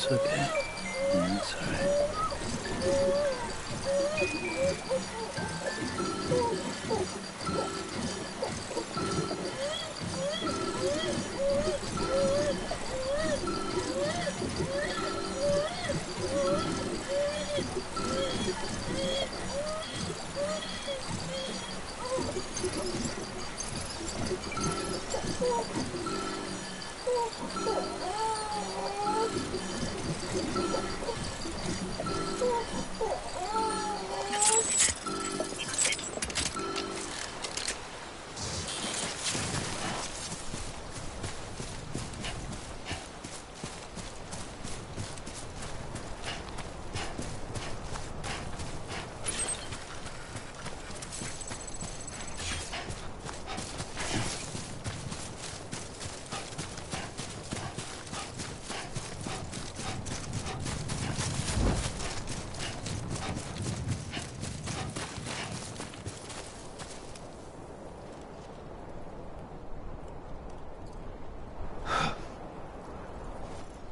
It's okay. It's all right.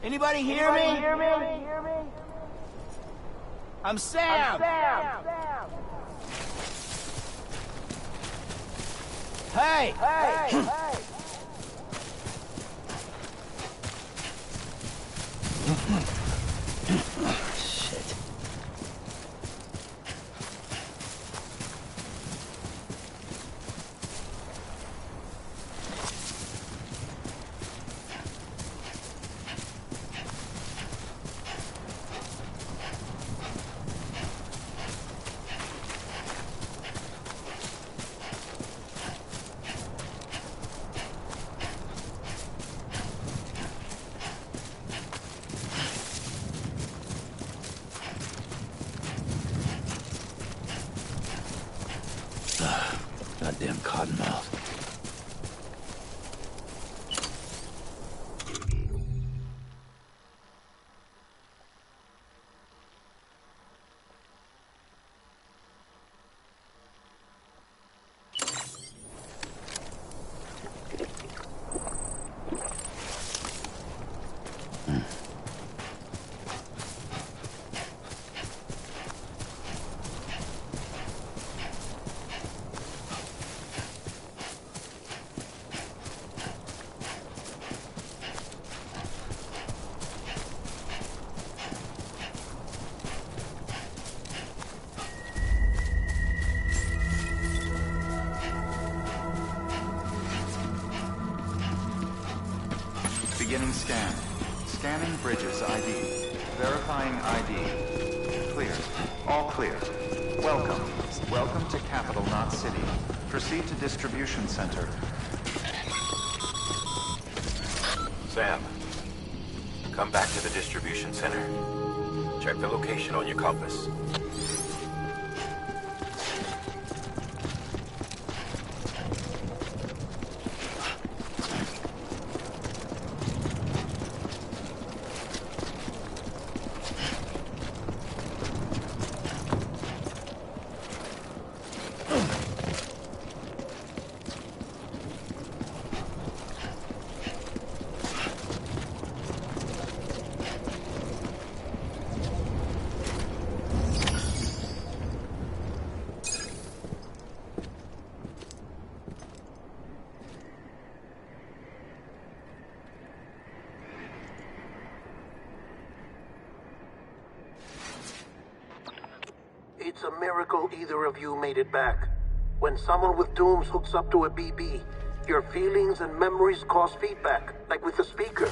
Anybody hear me? I'm Sam. Hey! Shit. Cottonmouth. Beginning scan. Scanning Bridges ID. Verifying ID. Clear. All clear. Welcome. Welcome to Capital Knot City. Proceed to Distribution Center. Sam, come back to the distribution center. Check the location on your compass. It's a miracle either of you made it back. When someone with Dooms hooks up to a BB, your feelings and memories cause feedback, like with the speaker.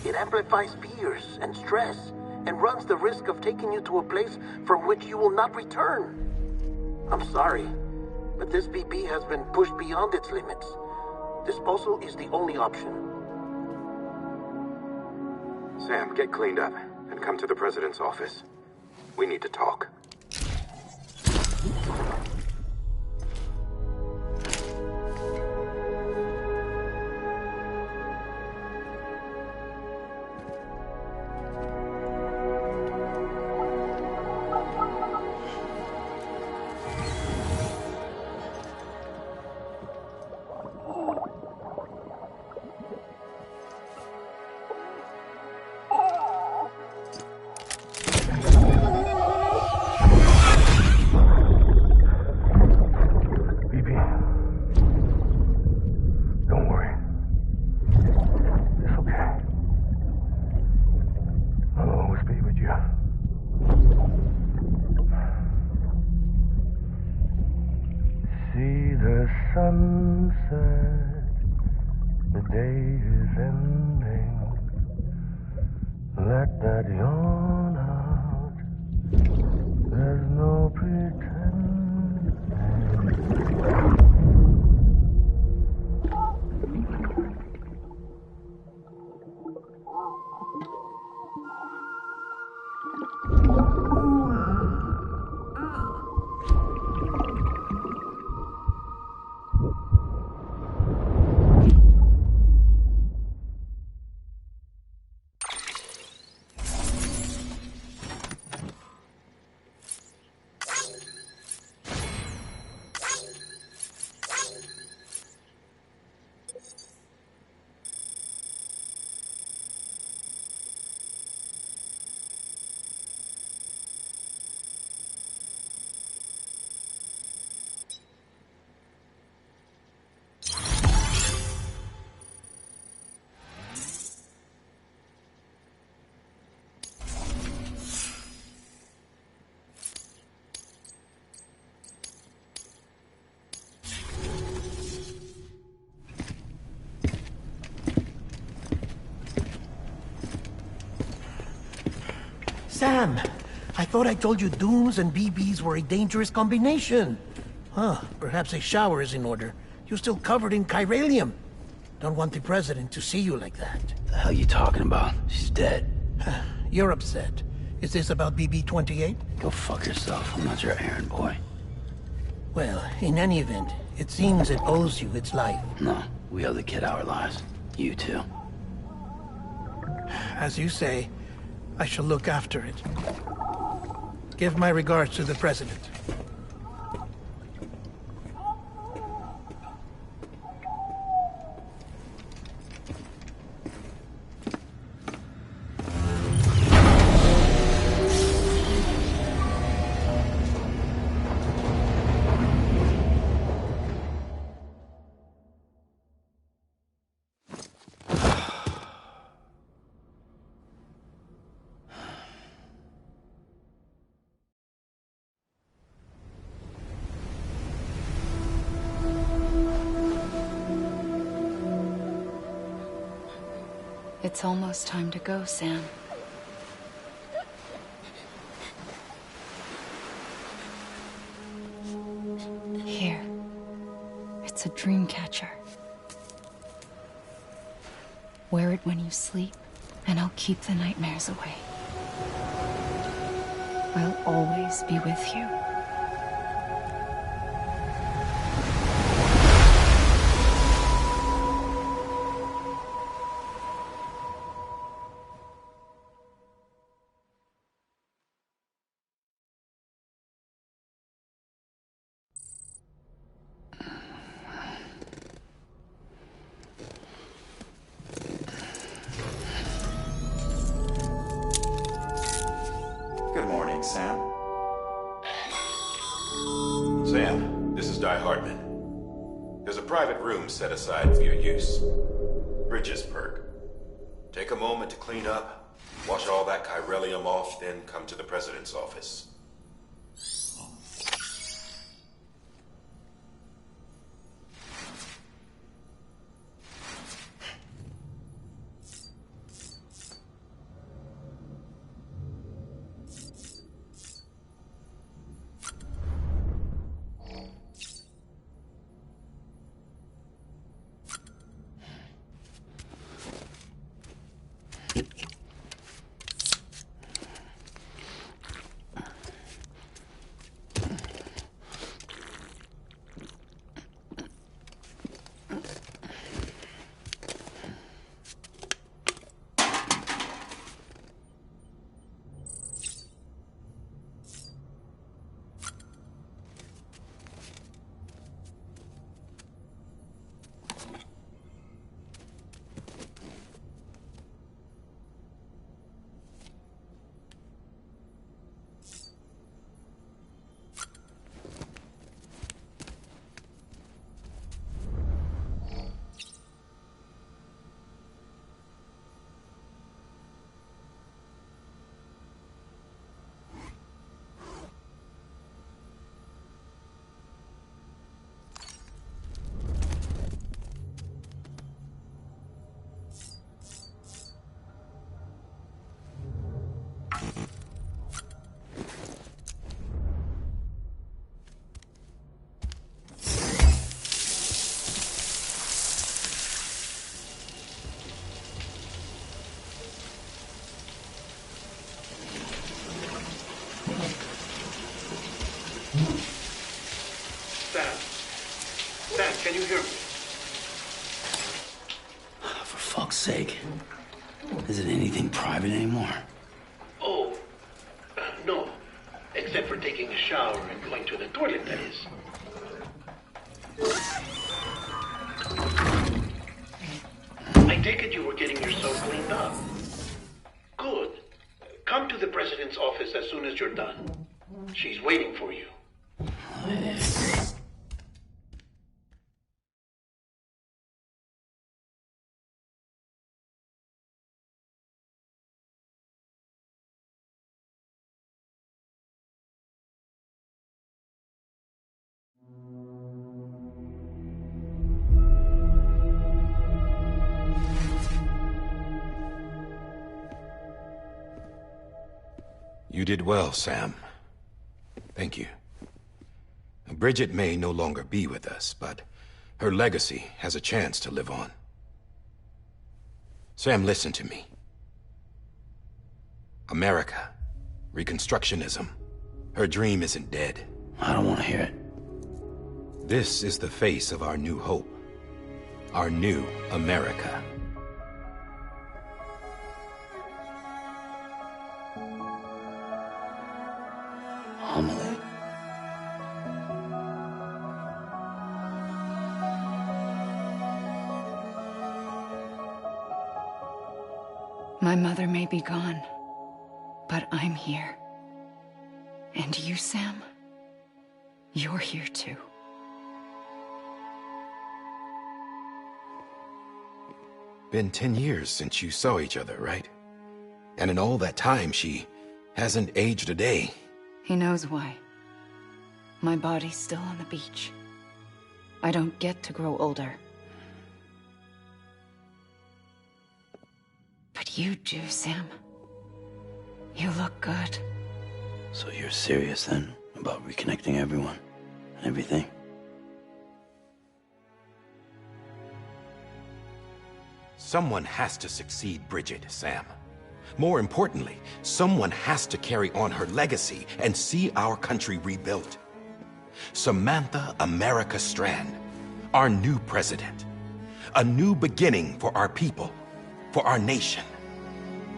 It amplifies fears and stress, and runs the risk of taking you to a place from which you will not return. I'm sorry, but this BB has been pushed beyond its limits. Disposal is the only option. Sam, get cleaned up and come to the President's office. We need to talk. Sunset, the day is ending. Let that yawn out. There's no pretending. Sam, I thought I told you Dooms and BBs were a dangerous combination. Huh, perhaps a shower is in order. You're still covered in chiralium. Don't want the President to see you like that. The hell you talking about? She's dead. You're upset. Is this about BB-28? Go fuck yourself. I'm not your errand boy. Well, in any event, It seems it owes you its life. No, we owe the kid our lives. You too. As you say, I shall look after it. Give my regards to the President. It's almost time to go, Sam. Here. It's a dream catcher. Wear it when you sleep, and I'll keep the nightmares away. I'll always be with you. Good morning, Sam. Sam, this is Di Hartman. There's a private room set aside for your use. Bridges perk. Take a moment to clean up, wash all that chiralium off, then come to the President's office. Sam, can you hear me? For fuck's sake. Is it anything private anymore? Oh, no. Except for taking a shower and going to the toilet, that is. I take it you were getting yourself cleaned up. Good. Come to the President's office as soon as you're done. She's waiting for you. You did well, Sam. Thank you. Bridget may no longer be with us, but her legacy has a chance to live on. Sam, listen to me. America, Reconstructionism, her dream isn't dead. I don't want to hear it. This is the face of our new hope. Our new America. Amelie. My mother may be gone, but I'm here. And you, Sam, you're here too. Been 10 years since you saw each other, right? And in all that time, she hasn't aged a day. He knows why. My body's still on the beach. I don't get to grow older. But you do, Sam. You look good. So you're serious then about reconnecting everyone and everything? Someone has to succeed Bridget, Sam. More importantly, someone has to carry on her legacy and see our country rebuilt. Samantha America Strand, our new president. A new beginning for our people, for our nation.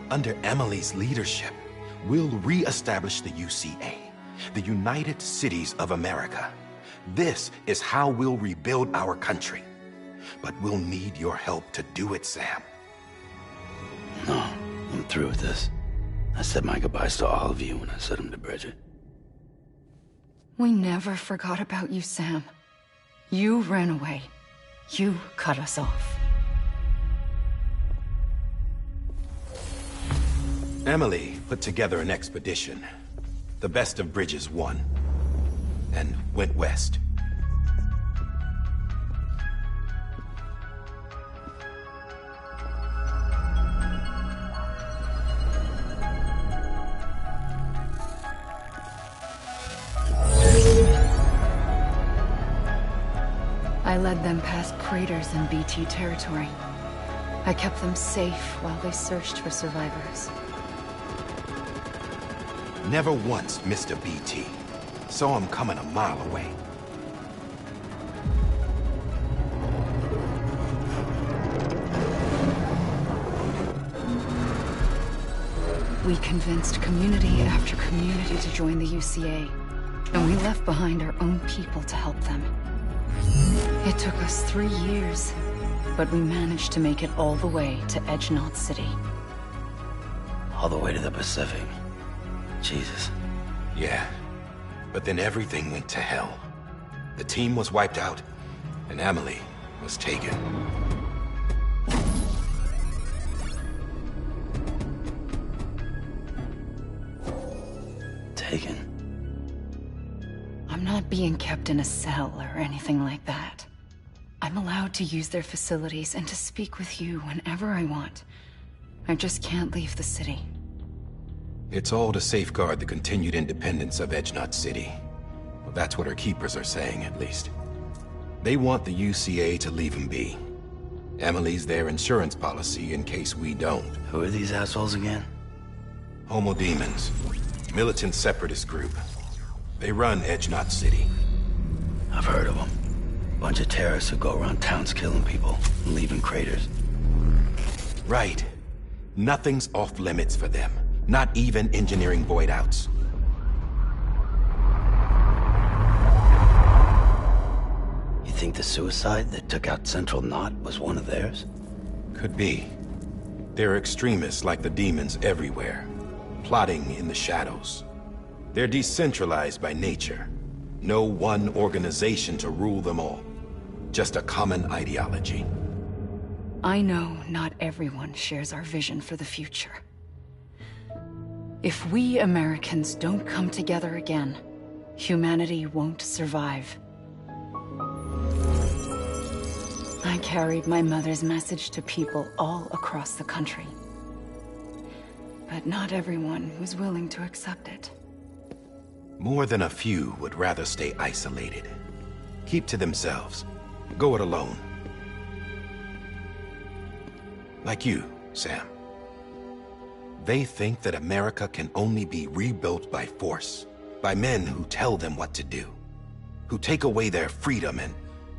Under Emily's leadership, we'll re-establish the UCA, the United Cities of America. This is how we'll rebuild our country. But we'll need your help to do it, Sam. No, I'm through with this. I said my goodbyes to all of you when I said them to Bridget. We never forgot about you, Sam. You ran away. You cut us off. Emily put together an expedition. The best of Bridges won. And went west. I led them past craters in BT territory. I kept them safe while they searched for survivors. Never once missed a BT. Saw him coming a mile away. We convinced community after community to join the UCA, and we left behind our own people to help them. It took us 3 years, but we managed to make it all the way to Edge Knot City. All the way to the Pacific. Jesus. Yeah, but then everything went to hell. The team was wiped out, and Emily was taken. Taken? I'm not being kept in a cell or anything like that. I'm allowed to use their facilities and to speak with you whenever I want. I just can't leave the city. It's all to safeguard the continued independence of Edge Knot City. Well, that's what our keepers are saying, at least. They want the UCA to leave him be. Emily's their insurance policy in case we don't. Who are these assholes again? Homo Demons. Militant separatist group. They run Edge Knot City. I've heard of them. Bunch of terrorists who go around towns killing people and leaving craters. Right. Nothing's off limits for them. Not even engineering void outs. You think the suicide that took out Central Knot was one of theirs? Could be. There are extremists like the demons everywhere, plotting in the shadows. They're decentralized by nature. No one organization to rule them all. Just a common ideology. I know not everyone shares our vision for the future. If we Americans don't come together again, humanity won't survive. I carried my mother's message to people all across the country. But not everyone was willing to accept it. More than a few would rather stay isolated. Keep to themselves. Go it alone. Like you, Sam. They think that America can only be rebuilt by force, by men who tell them what to do. who take away their freedom and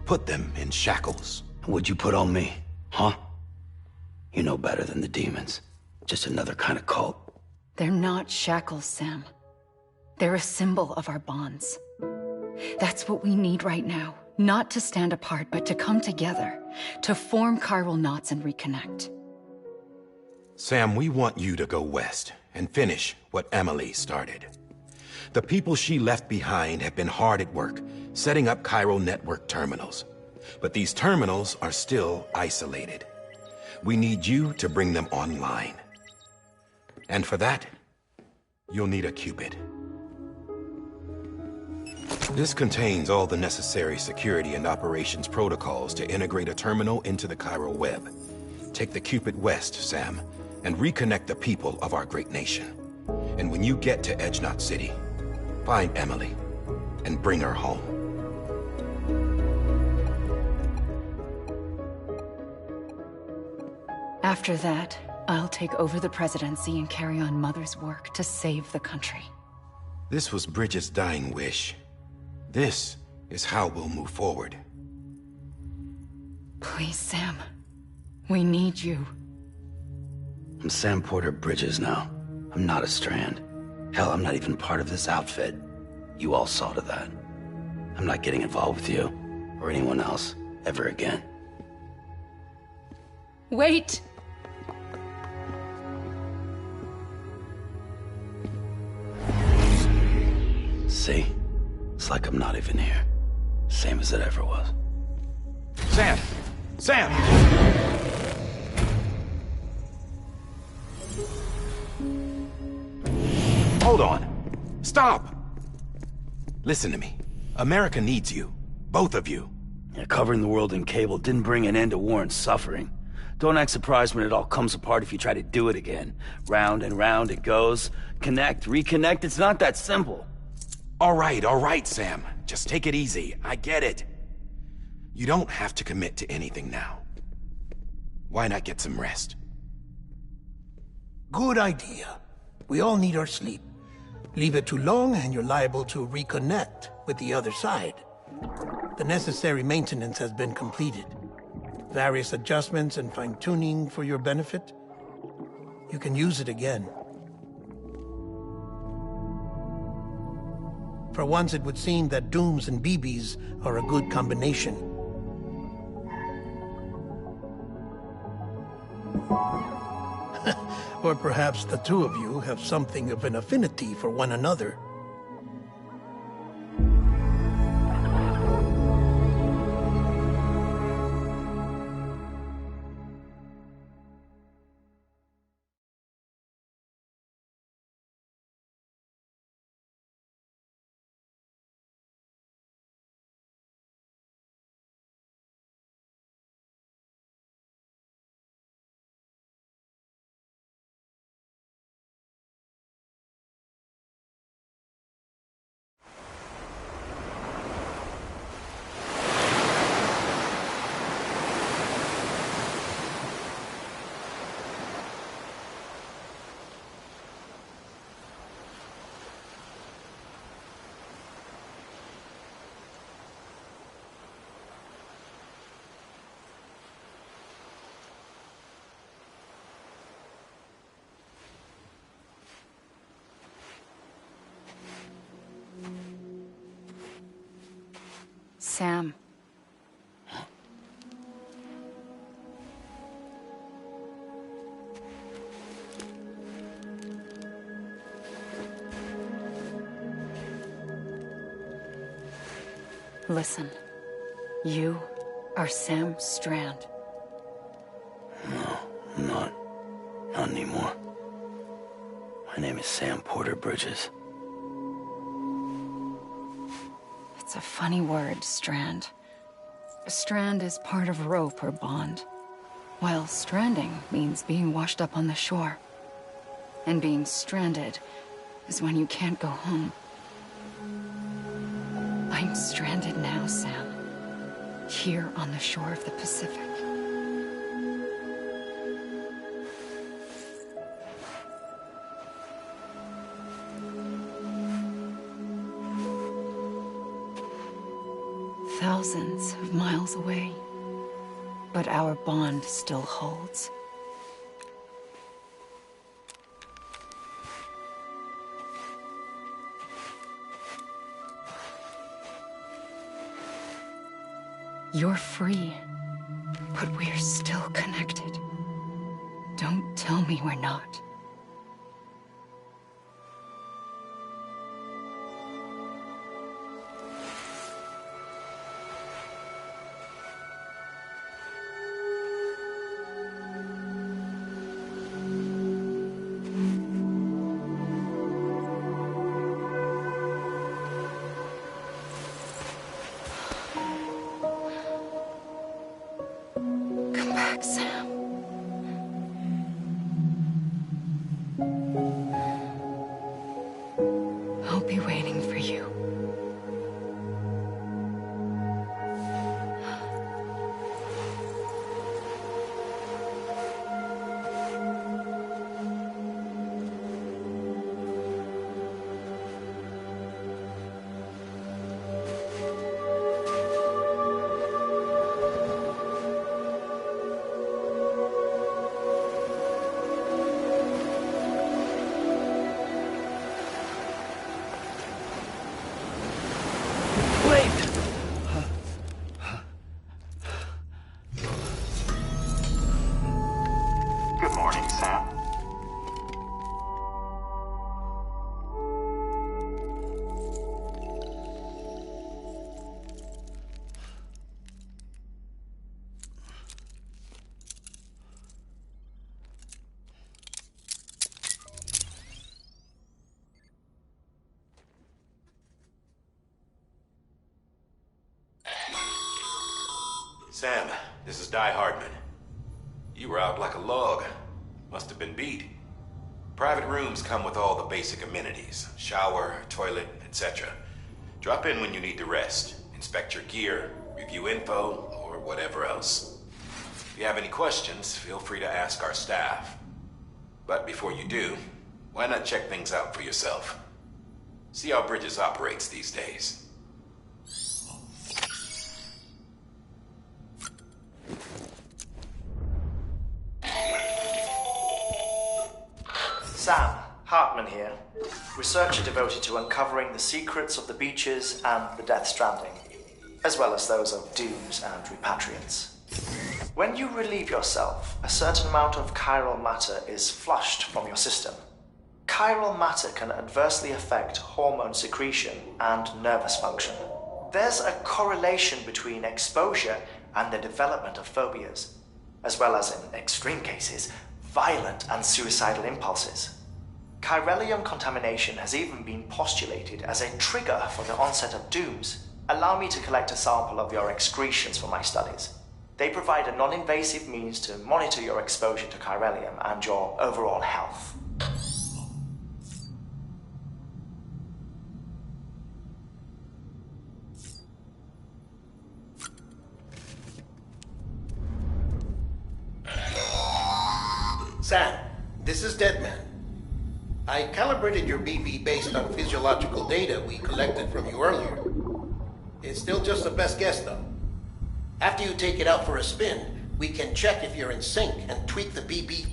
put them in shackles. What'd you put on me, huh? You know better than the demons. Just another kind of cult. They're not shackles, Sam. They're a symbol of our bonds. That's what we need right now. Not to stand apart, but to come together. To form chiral knots and reconnect. Sam, we want you to go west and finish what Emily started. The people she left behind have been hard at work, setting up chiral network terminals. But these terminals are still isolated. We need you to bring them online. And for that, you'll need a Cupid. This contains all the necessary security and operations protocols to integrate a terminal into the chiral web. Take the Cupid west, Sam, and reconnect the people of our great nation. And when you get to Edge Knot City, find Emily and bring her home. After that, I'll take over the presidency and carry on Mother's work to save the country. This was Bridget's dying wish. This is how we'll move forward. Please, Sam. We need you. I'm Sam Porter Bridges now. I'm not a Strand. Hell, I'm not even part of this outfit. You all saw to that. I'm not getting involved with you, or anyone else, ever again. Wait! See? It's like I'm not even here. Same as it ever was. Sam! Sam! Hold on. Stop! Listen to me. America needs you. Both of you. Yeah, covering the world in cable didn't bring an end to war and suffering. Don't act surprised when it all comes apart if you try to do it again. Round and round it goes. Connect, reconnect, it's not that simple. All right, Sam. Just take it easy. I get it. You don't have to commit to anything now. Why not get some rest? Good idea. We all need our sleep. Leave it too long and you're liable to reconnect with the other side. The necessary maintenance has been completed. Various adjustments and fine-tuning for your benefit. You can use it again. For once, it would seem that Dooms and BBs are a good combination. Or perhaps the two of you have something of an affinity for one another. Sam. Listen. You are Sam Strand. No, I'm not. Not anymore. My name is Sam Porter Bridges. It's a funny word, Strand. A strand is part of rope or bond, while stranding means being washed up on the shore. And being stranded is when you can't go home. I'm stranded now, Sam. Here on the shore of the Pacific. thousands of miles away, but our bond still holds. You're free, but we're still connected. Don't tell me we're not. Come back, Sam. I'll be waiting for you. Good morning, Sam. Sam, this is Die Hardman. You were out like a log. Must have been beat. Private rooms come with all the basic amenities. Shower, toilet, etc. Drop in when you need to rest. Inspect your gear, review info, or whatever else. If you have any questions, feel free to ask our staff. But before you do, why not check things out for yourself? See how Bridges operates these days. Sam, Hartman here, researcher devoted to uncovering the secrets of the Beaches and the Death Stranding, as well as those of dooms and repatriants. When you relieve yourself, a certain amount of chiral matter is flushed from your system. Chiral matter can adversely affect hormone secretion and nervous function. There's a correlation between exposure and the development of phobias, as well as, in extreme cases, violent and suicidal impulses. Chiralium contamination has even been postulated as a trigger for the onset of dooms. Allow me to collect a sample of your excretions for my studies. They provide a non-invasive means to monitor your exposure to chiralium and your overall health. Sam, this is Deadman. I calibrated your BB based on physiological data we collected from you earlier. It's still just a best guess, though. After you take it out for a spin, we can check if you're in sync and tweak the BB.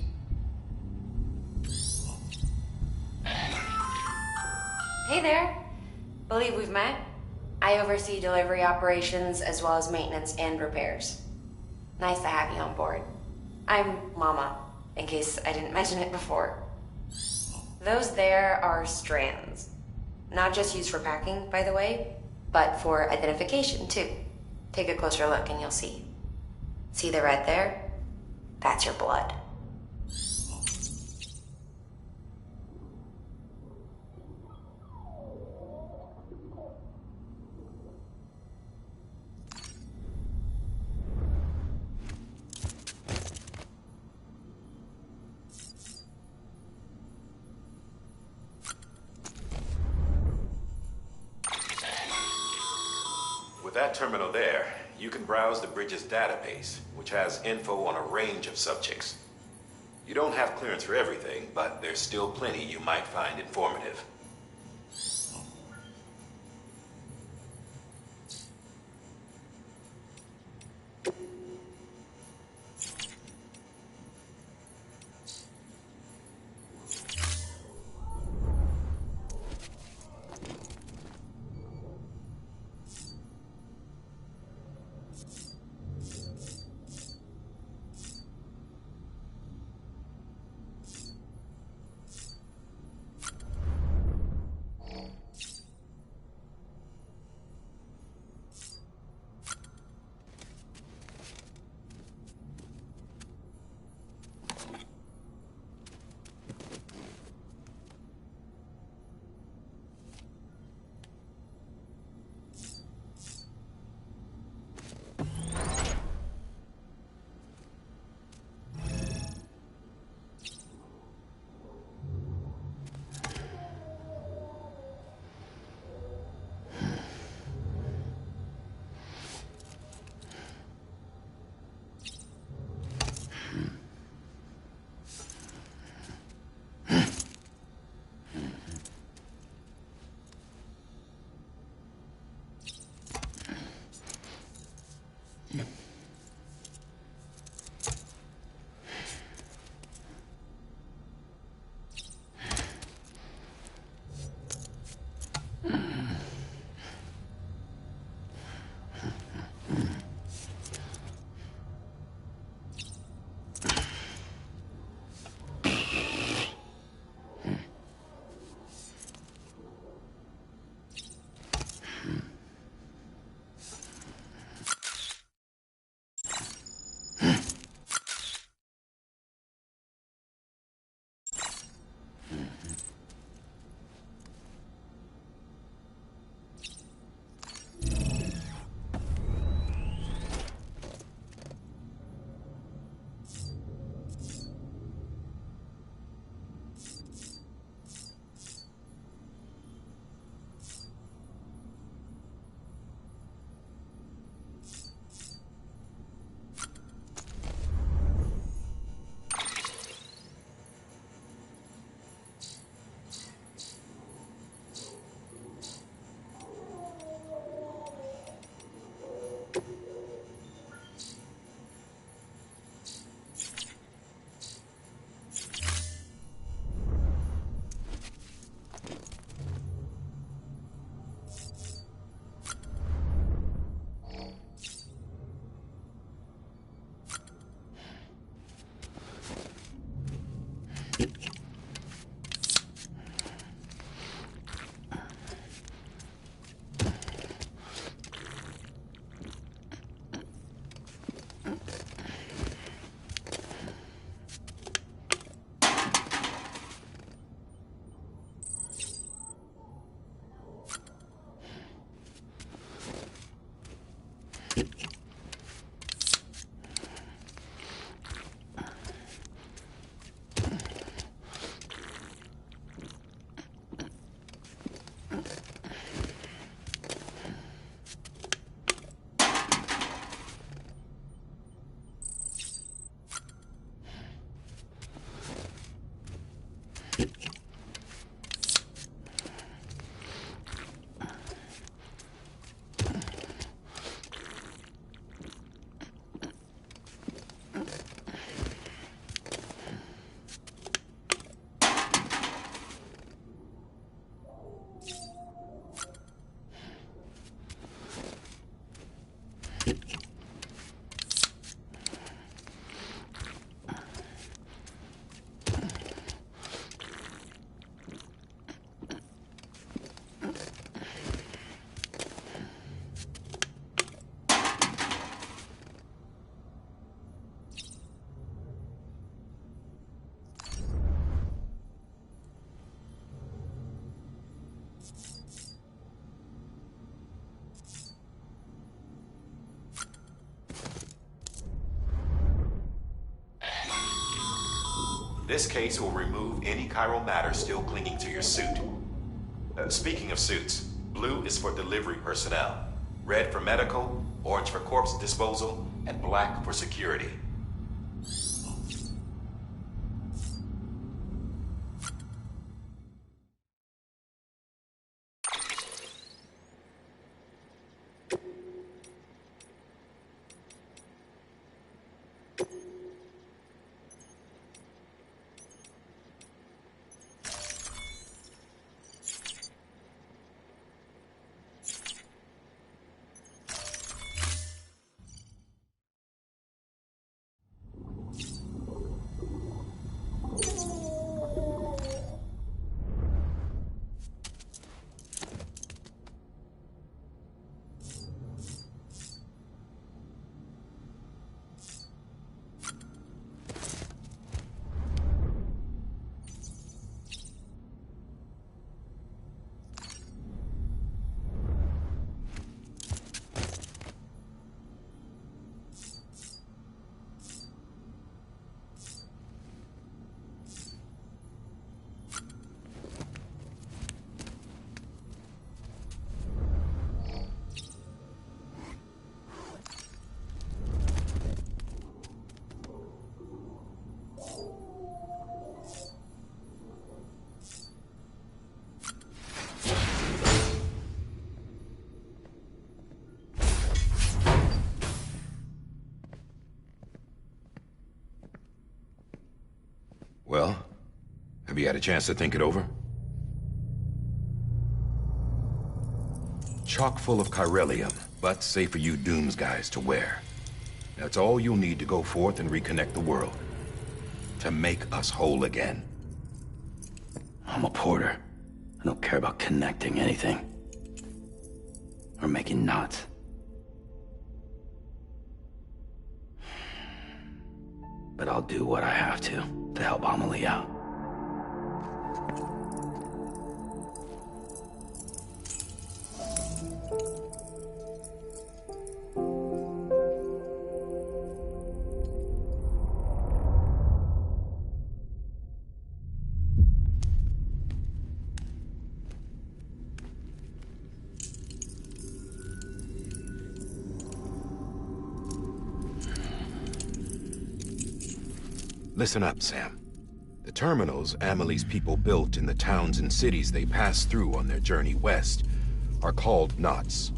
Hey there. Believe we've met. I oversee delivery operations as well as maintenance and repairs. Nice to have you on board. I'm Mama, in case I didn't mention it before. Those there are strands. Not just used for packing, by the way, but for identification, too. Take a closer look and you'll see. See the red there? That's your blood. With that terminal there, you can browse the Bridges database, which has info on a range of subjects. You don't have clearance for everything, but there's still plenty you might find informative. This case will remove any chiral matter still clinging to your suit. Speaking of suits, blue is for delivery personnel, red for medical, orange for corpse disposal, and black for security. Well, have you had a chance to think it over? Chock full of chiralium, but safe for you Dooms guys to wear. That's all you'll need to go forth and reconnect the world. To make us whole again. I'm a porter. I don't care about connecting anything. Or making knots. But I'll do what I have to help Amelie out. Listen up, Sam. The terminals Amelie's people built in the towns and cities they passed through on their journey west are called knots.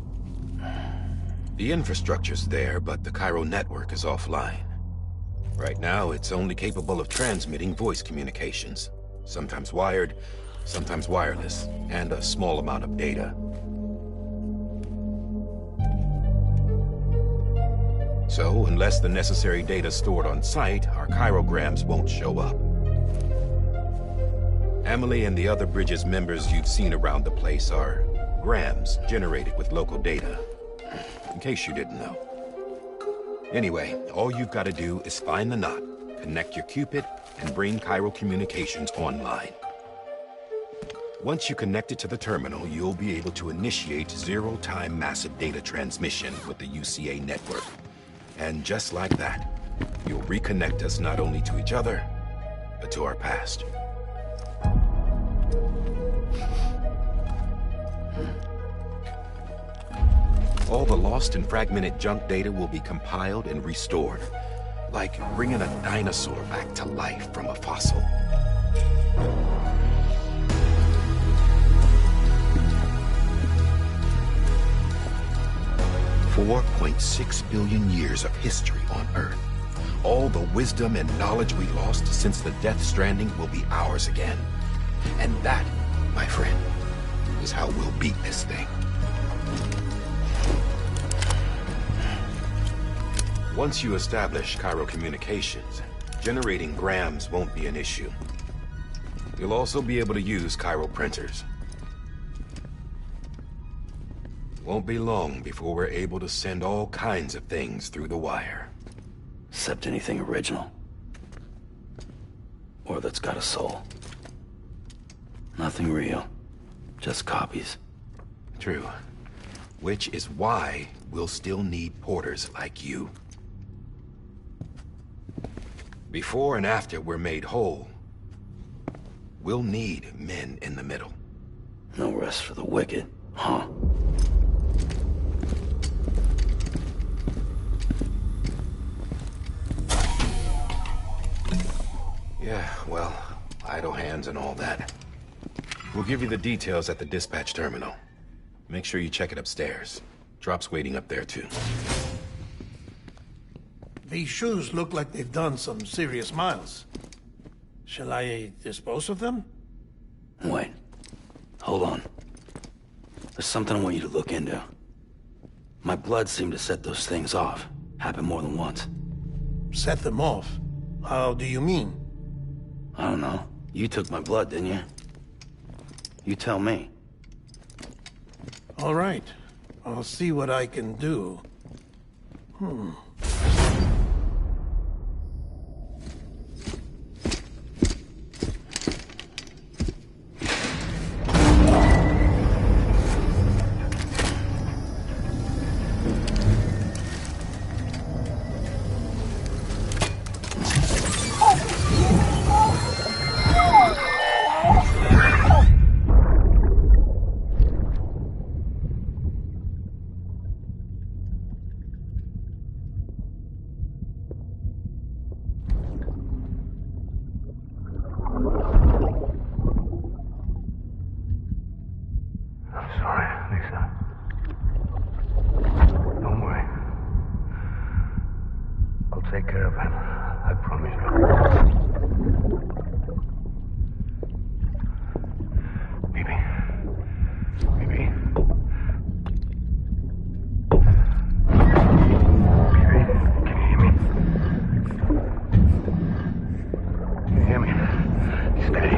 The infrastructure's there, but the Cairo network is offline. Right now, it's only capable of transmitting voice communications. Sometimes wired, sometimes wireless, and a small amount of data. So, unless the necessary data stored on site, our chirograms won't show up. Amelie and the other Bridges members you've seen around the place are grams generated with local data. In case you didn't know. Anyway, all you've got to do is find the knot, connect your Cupid, and bring Chiral Communications online. Once you connect it to the terminal, you'll be able to initiate zero-time massive data transmission with the UCA network. And just like that, you'll reconnect us not only to each other, but to our past. All the lost and fragmented junk data will be compiled and restored, like bringing a dinosaur back to life from a fossil. $4.6 billion years of history on Earth. All the wisdom and knowledge we lost since the Death Stranding will be ours again. And that, my friend, is how we'll beat this thing. Once you establish Chiral Communications, generating grams won't be an issue. You'll also be able to use chiral printers. Won't be long before we're able to send all kinds of things through the wire. Except anything original. Or that's got a soul. Nothing real. Just copies. True. Which is why we'll still need porters like you. Before and after we're made whole, we'll need men in the middle. No rest for the wicked, huh? Yeah, well, idle hands and all that. We'll give you the details at the dispatch terminal. Make sure you check it upstairs. Drop's waiting up there, too. These shoes look like they've done some serious miles. Shall I dispose of them? Wait. Hold on. There's something I want you to look into. My blood seemed to set those things off. Happened more than once. Set them off? How do you mean? I don't know. You took my blood, didn't you? You tell me. All right. I'll see what I can do. Take care of him. I promise you. Bibi. Bibi. Bibi, can you hear me? Can you hear me? Steady.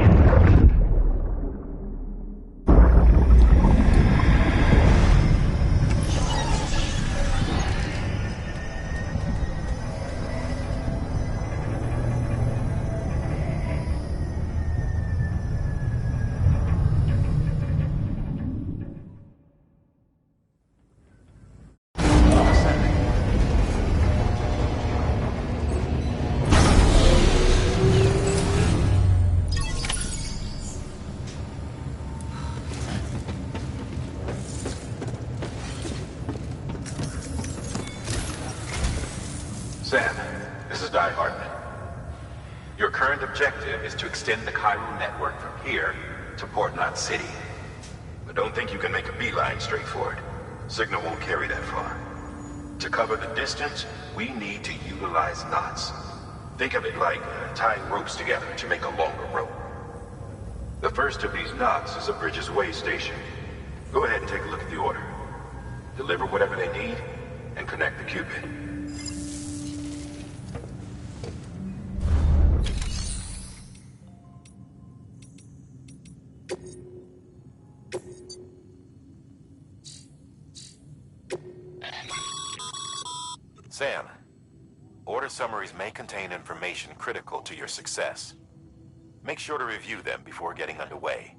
Sam, this is Die Hartman. Your current objective is to extend the chiral network from here to Port Knot City. But don't think you can make a beeline straight for it. Signal won't carry that far. To cover the distance, we need to utilize knots. Think of it like tying ropes together to make a longer rope. The first of these knots is a Bridges Way station. Go ahead and take a look at the order. Deliver whatever they need, and connect the Cupid. Sam, order summaries may contain information critical to your success. Make sure to review them before getting underway.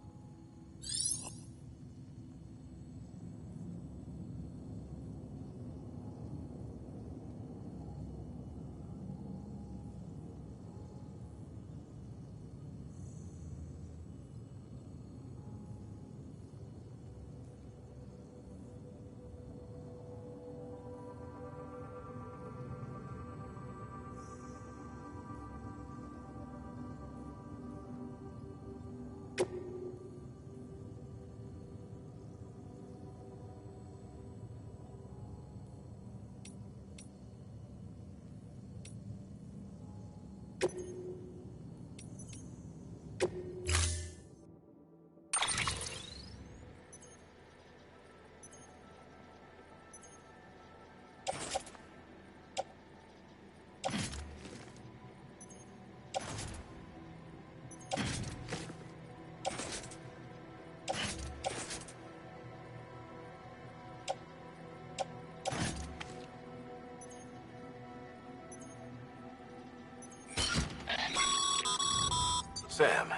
Sam,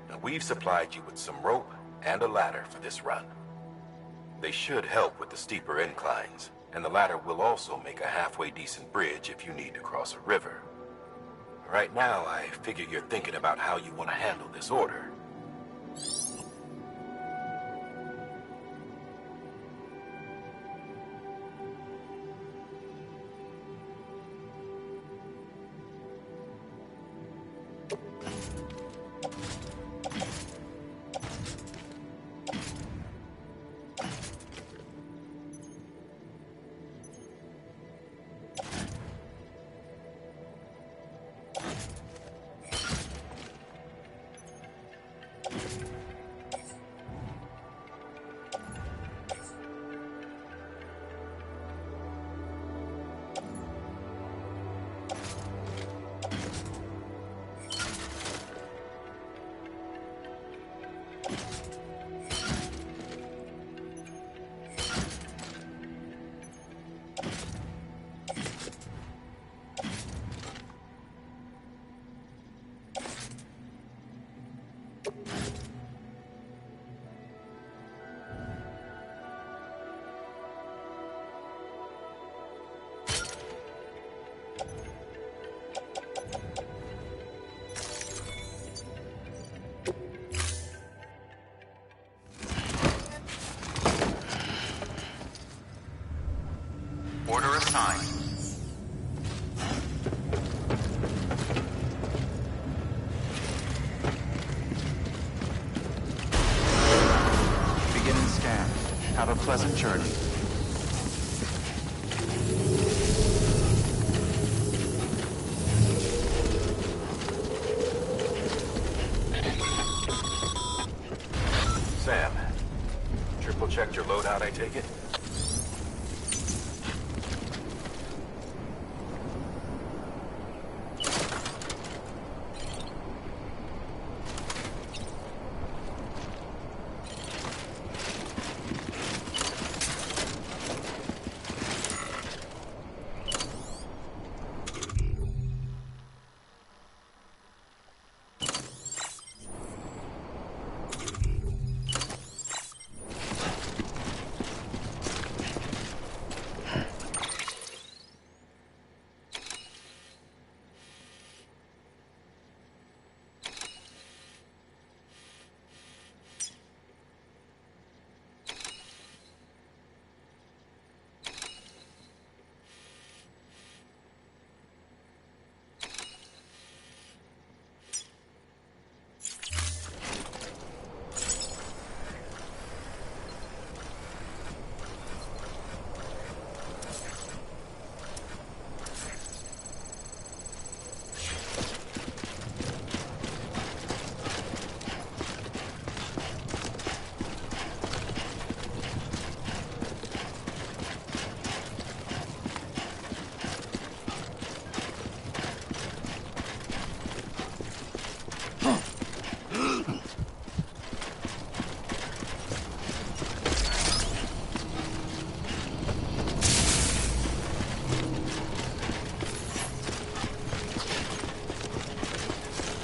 now we've supplied you with some rope and a ladder for this run. They should help with the steeper inclines, and the ladder will also make a halfway decent bridge if you need to cross a river. Right now, I figure you're thinking about how you want to handle this order. Order assigned. Beginning scan. Have a pleasant journey. Sam, triple checked your loadout, I take it?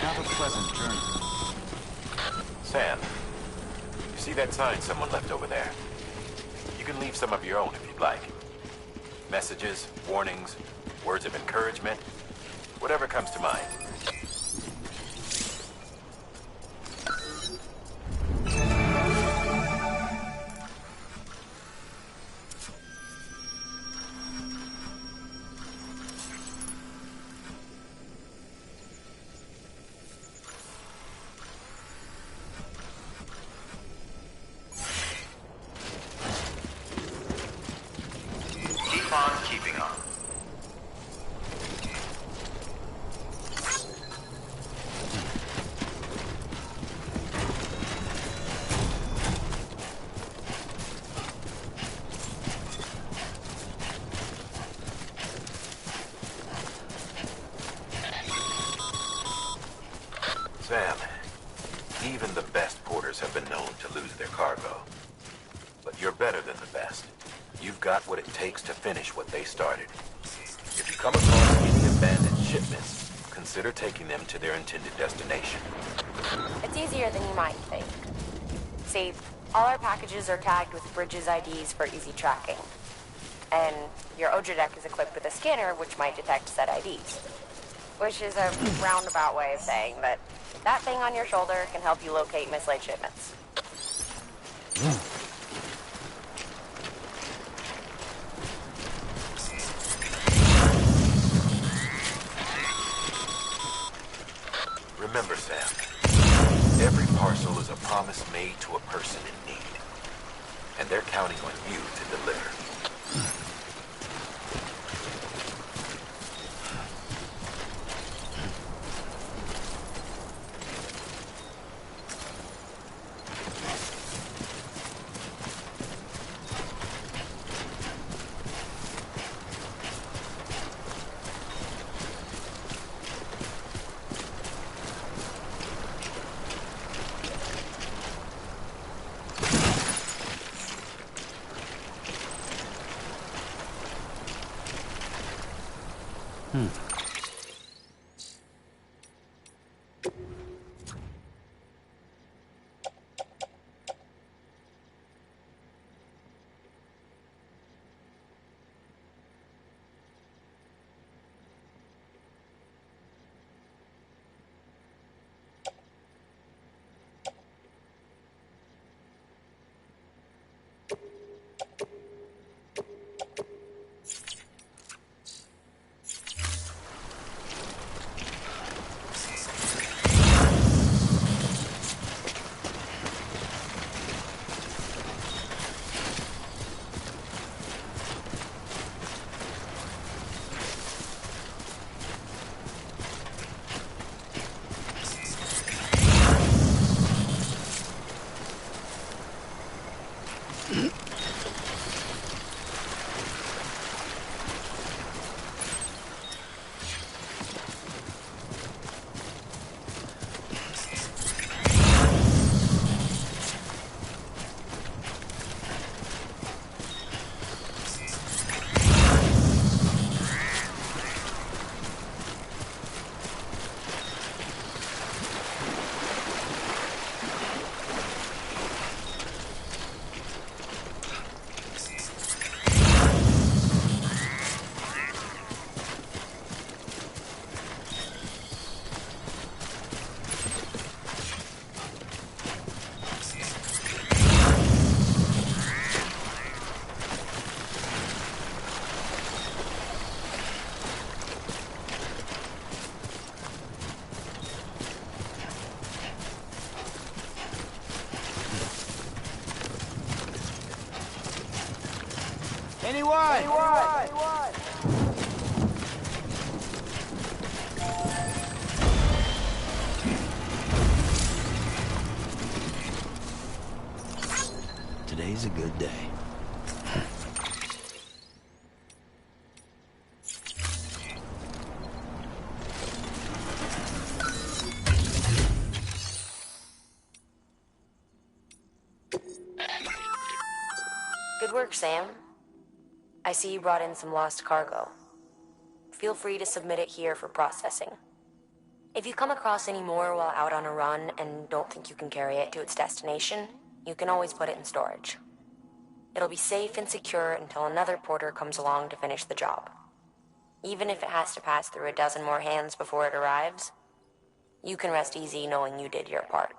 Have a pleasant journey. Sam, you see that sign someone left over there? You can leave some of your own if you'd like. Messages, warnings, words of encouragement, whatever comes to mind. Keep on keeping on. Sam, even the best porters have been known to lose their cargo. But you're better than the best. You've got what it takes to finish what they started. If you come across any abandoned shipments, consider taking them to their intended destination. It's easier than you might think. See, all our packages are tagged with Bridges IDs for easy tracking. And your Odra deck is equipped with a scanner which might detect said IDs. Which is a roundabout way of saying that that thing on your shoulder can help you locate mislaid shipments. Remember, Sam, every parcel is a promise made to a person in need. And they're counting on you to deliver. Anyone? Today's a good day. Good work, Sam. I see you brought in some lost cargo. Feel free to submit it here for processing. If you come across any more while out on a run and don't think you can carry it to its destination, you can always put it in storage. It'll be safe and secure until another porter comes along to finish the job. Even if it has to pass through a dozen more hands before it arrives, you can rest easy knowing you did your part.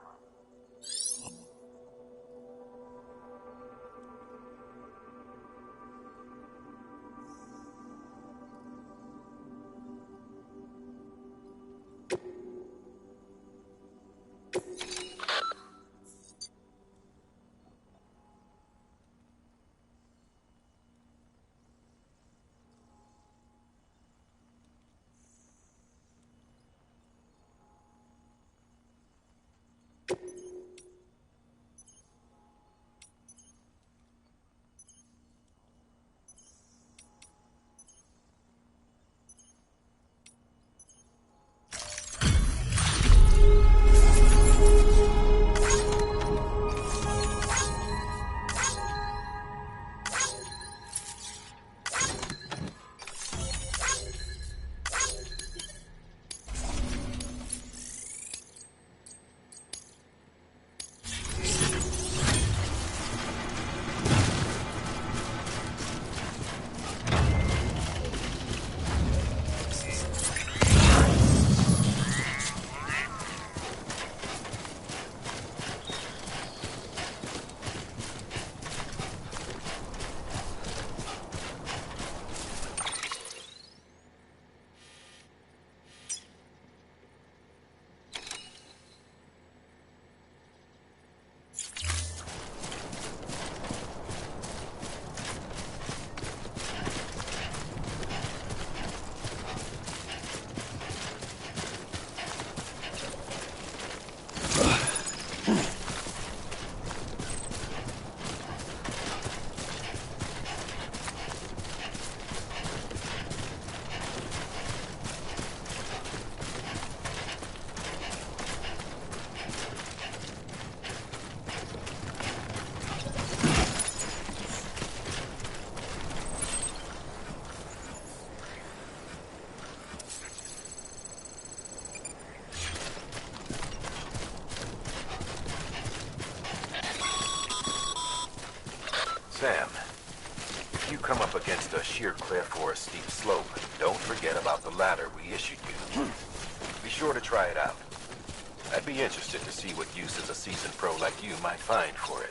Sam, if you come up against a sheer cliff or a steep slope, don't forget about the ladder we issued you. Be sure to try it out. I'd be interested to see what uses a seasoned pro like you might find for it.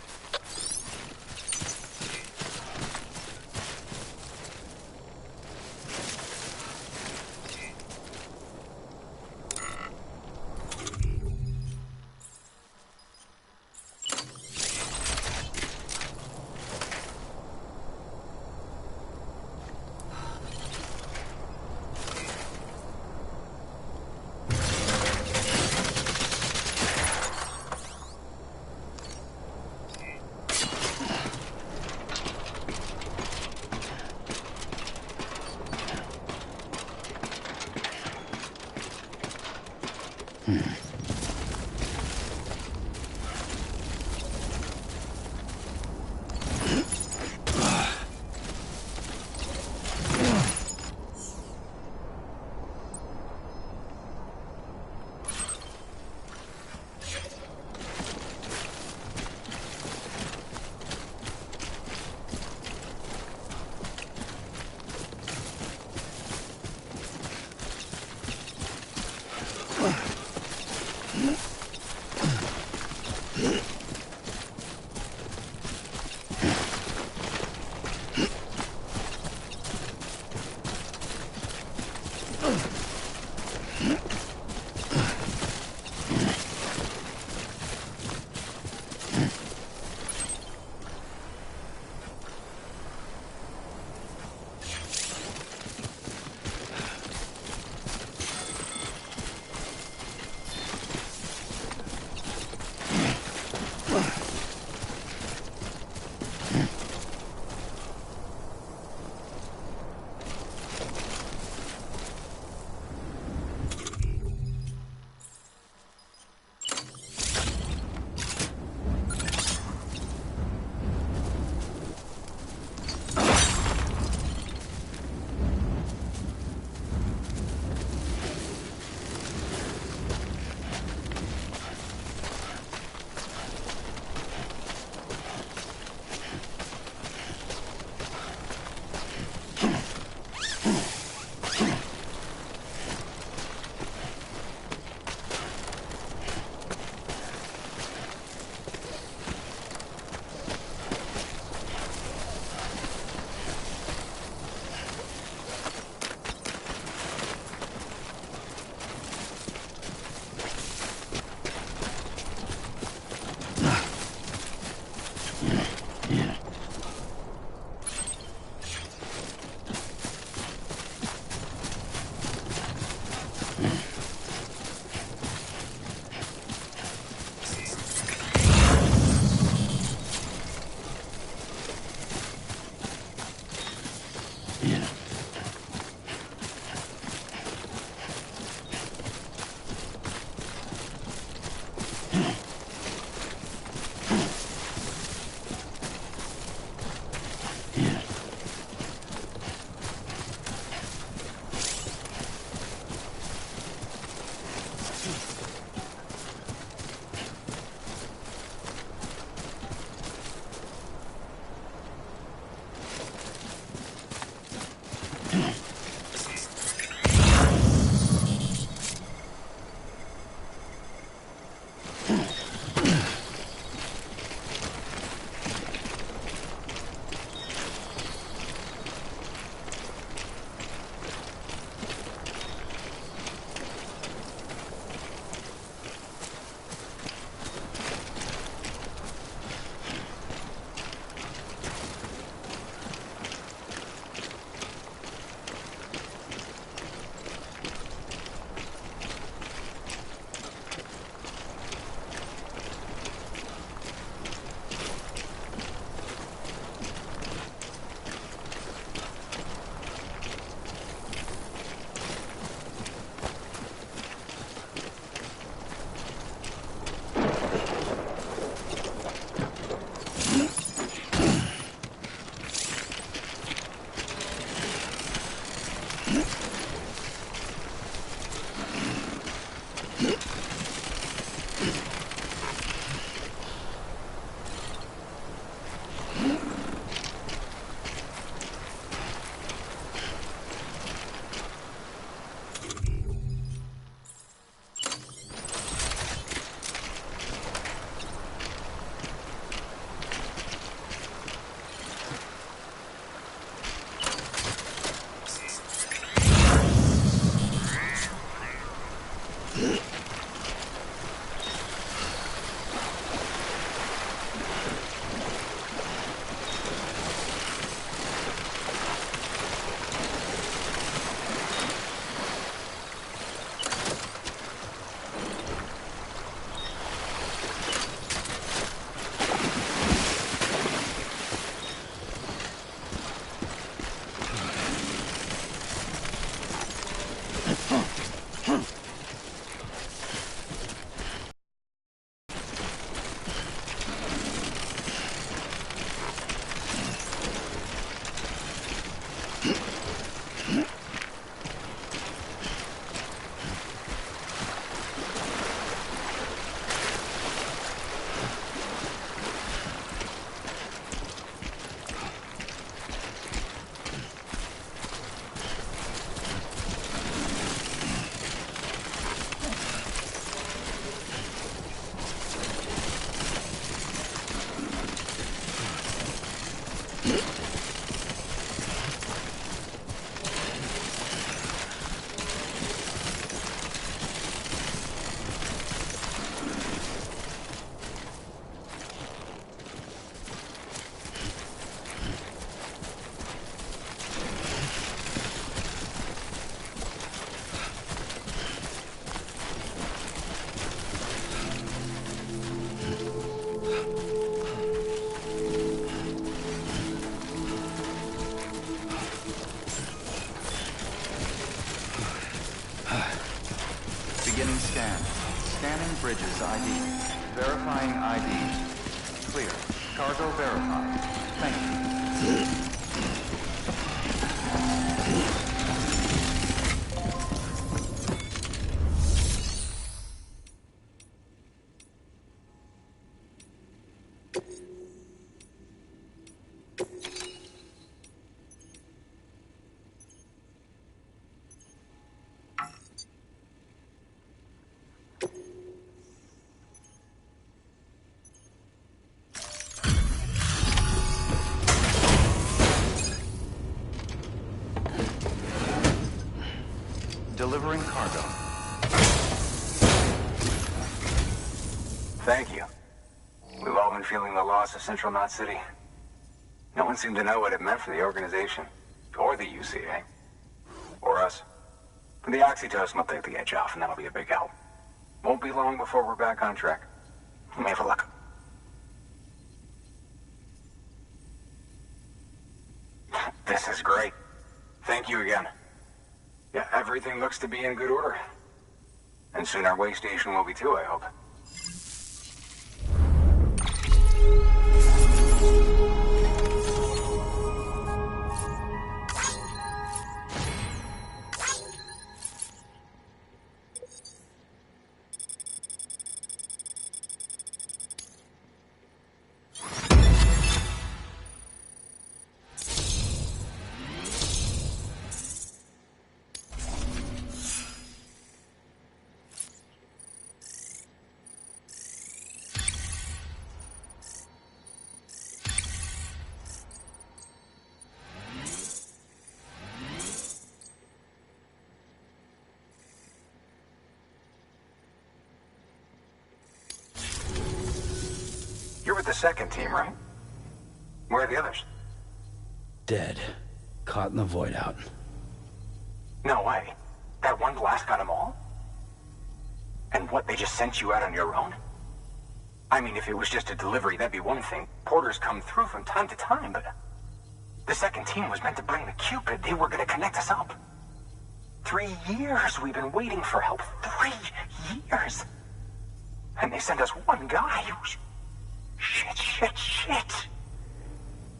Beginning scan. Scanning Bridges ID. Verifying ID. Clear. Cargo verified. Thank you. Delivering cargo. Thank you. We've all been feeling the loss of Central Knot City. No one seemed to know what it meant for the organization, or the UCA, or us. The oxytocin will take the edge off, and that'll be a big help. Won't be long before we're back on track. You may have a look. This is great. Thank you again. Yeah, everything looks to be in good order. And soon our way station will be too, I hope. You're with the second team, right? Where are the others? Dead. Caught in the void out. No way. That one blast got them all? And what, they just sent you out on your own? I mean, if it was just a delivery, that'd be one thing. Porters come through from time to time, but... The second team was meant to bring the Cupid. They were gonna connect us up. 3 years we've been waiting for help. 3 years! And they sent us one guy. Shit.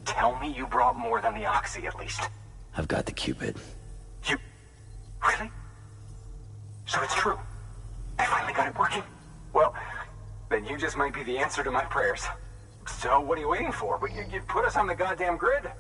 Tell me you brought more than the Oxy, at least. I've got the Cupid. You... Really? So it's true. I finally got it working. Well, then you just might be the answer to my prayers. So what are you waiting for? You put us on the goddamn grid.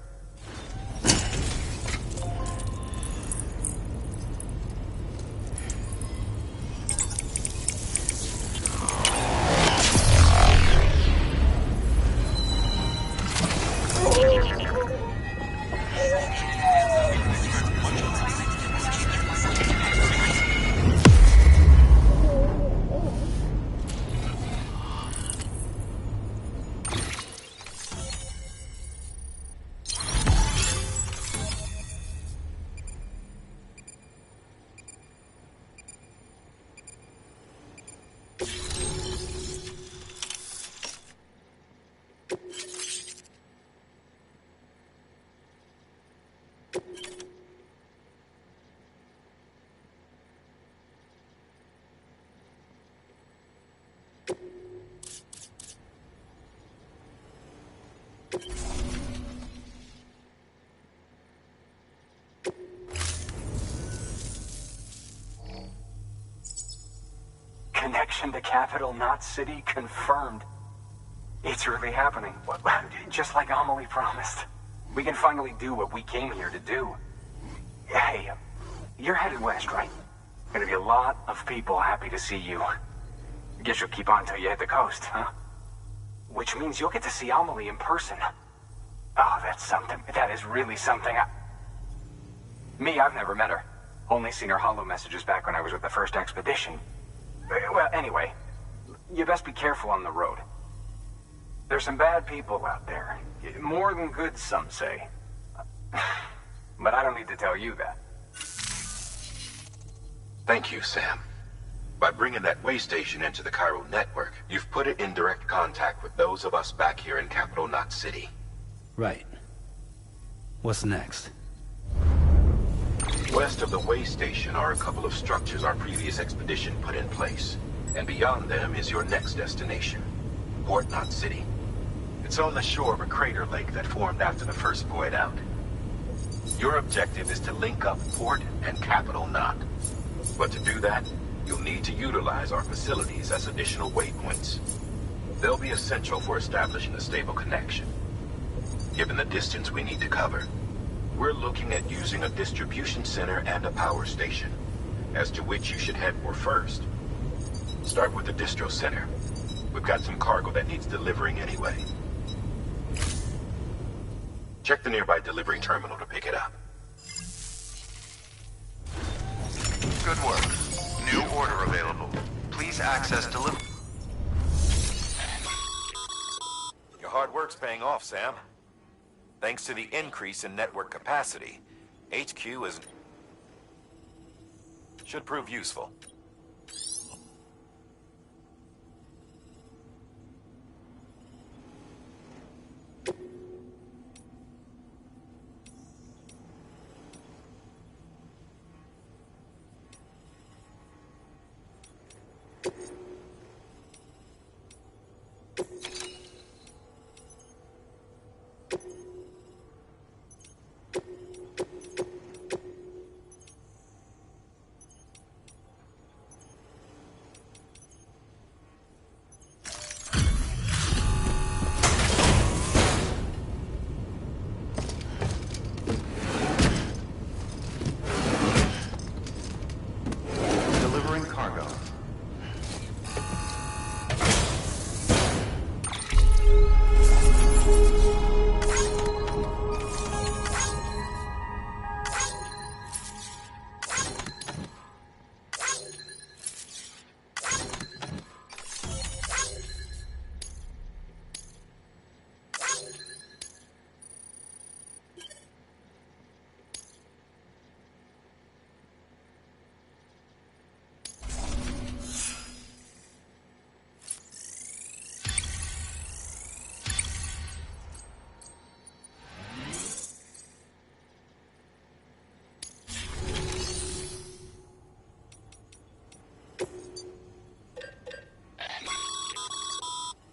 Connection to Capital Knot City confirmed. It's really happening. Just like Amelie promised. We can finally do what we came here to do. Hey, you're headed west, right? Gonna be a lot of people happy to see you. Guess you'll keep on till you hit the coast, huh? Which means you'll get to see Amelie in person. Oh, that's something. That is really something. I've never met her. Only seen her holo messages back when I was with the first expedition. Well, anyway, you best be careful on the road. There's some bad people out there. More than good, some say. But I don't need to tell you that. Thank you, Sam. By bringing that way station into the Chiral network, you've put it in direct contact with those of us back here in Capital Knot City. Right. What's next? West of the way station are a couple of structures our previous expedition put in place. And beyond them is your next destination, Port Knot City. It's on the shore of a crater lake that formed after the first void out. Your objective is to link up Port and Capital Knot. But to do that, you'll need to utilize our facilities as additional waypoints. They'll be essential for establishing a stable connection. Given the distance we need to cover, we're looking at using a distribution center and a power station, as to which you should head for first. Start with the distro center. We've got some cargo that needs delivering anyway. Check the nearby delivery terminal to pick it up. Good work. New order available. Please access delivery. Your hard work's paying off, Sam. Thanks to the increase in network capacity, HQ should prove useful.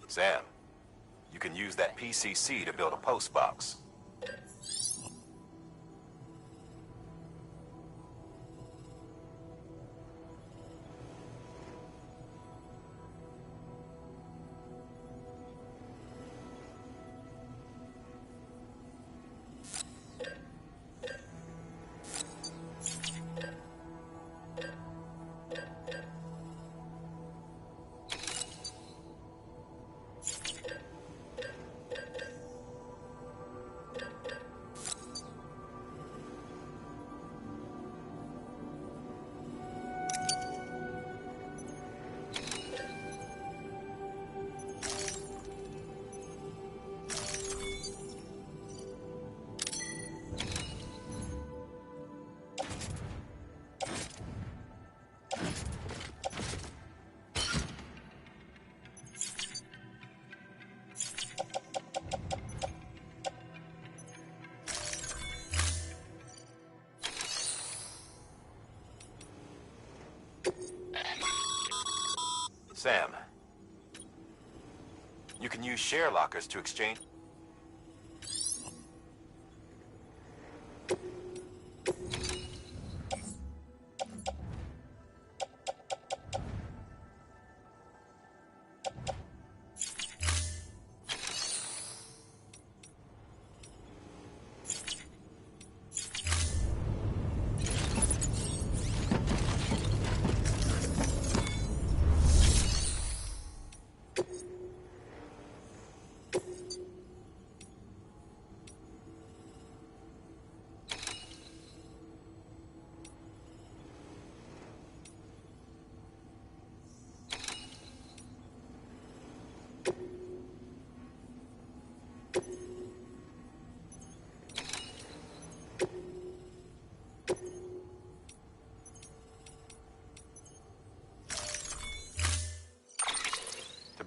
Sam, you can use that PCC to build a post box. Sam, you can use share lockers to exchange.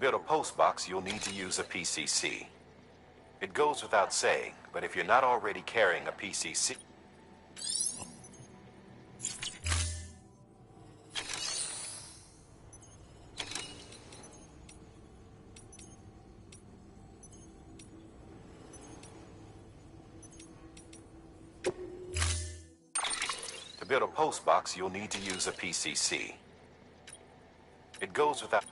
build a post box, you'll need to use a PCC. It goes without saying, but if you're not already carrying a PCC... To build a post box, you'll need to use a PCC. It goes without...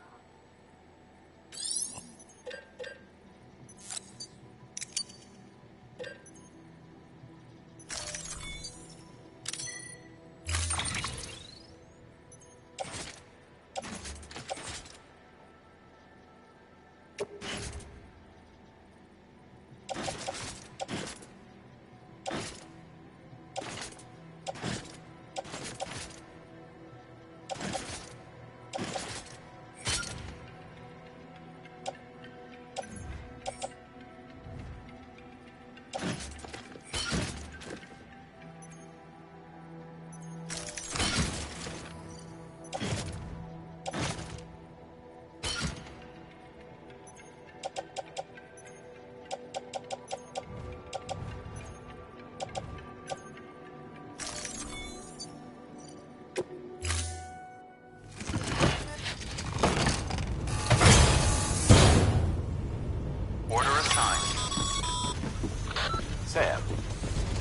Sam,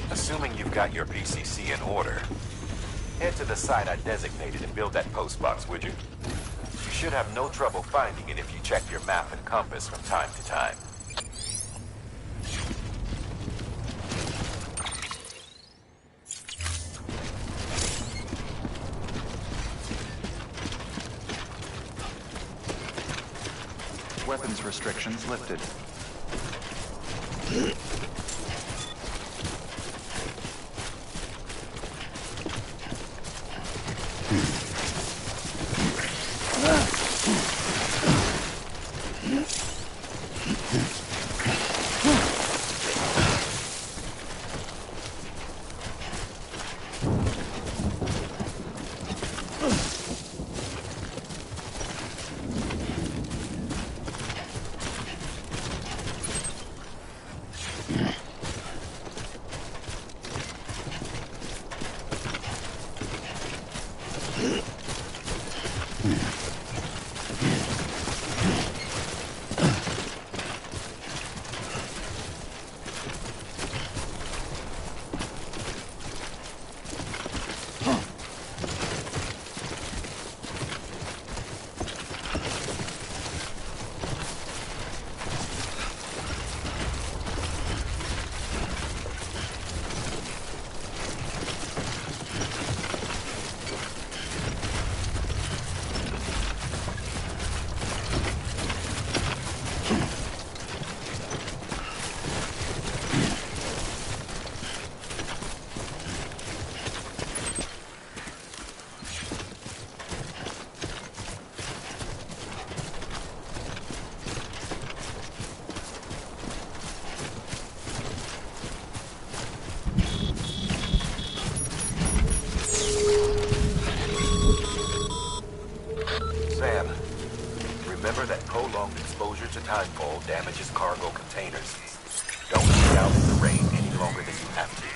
assuming you've got your PCC in order, head to the site I designated and build that post box, would you? You should have no trouble finding it if you check your map and compass from time to time. Weapons restrictions lifted. Remember that prolonged exposure to timefall damages cargo containers. Don't be out in the rain any longer than you have to.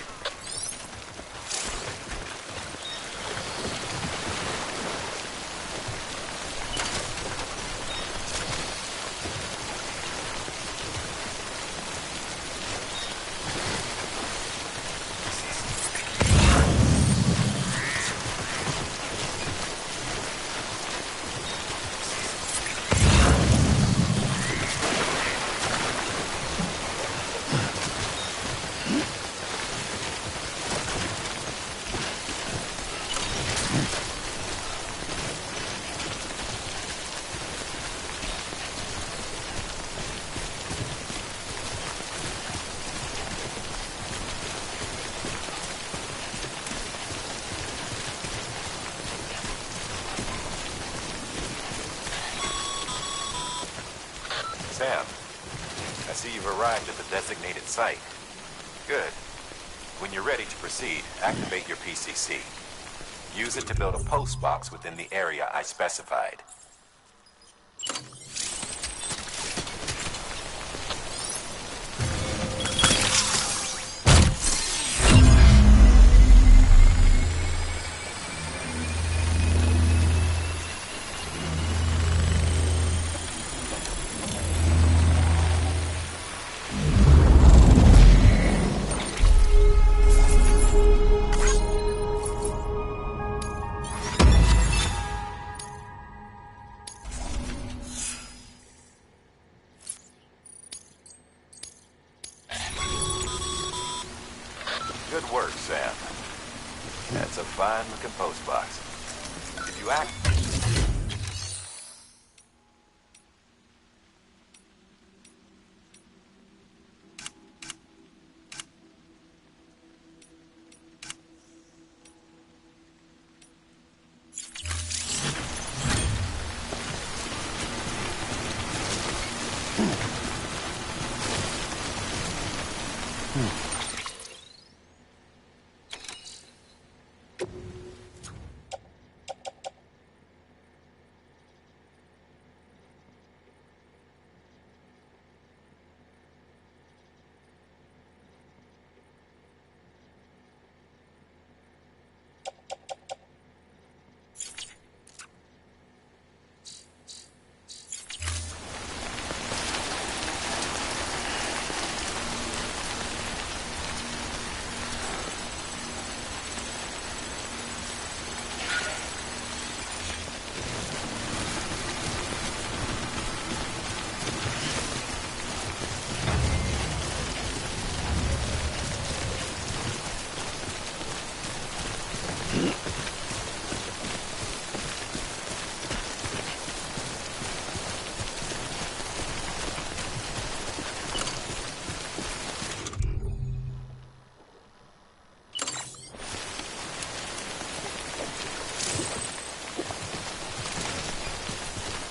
Sam, I see you've arrived at the designated site. Good. When you're ready to proceed, activate your PCC. Use it to build a post box within the area I specified. fine-looking postbox. If you act...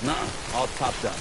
Nuh-uh, all topped up.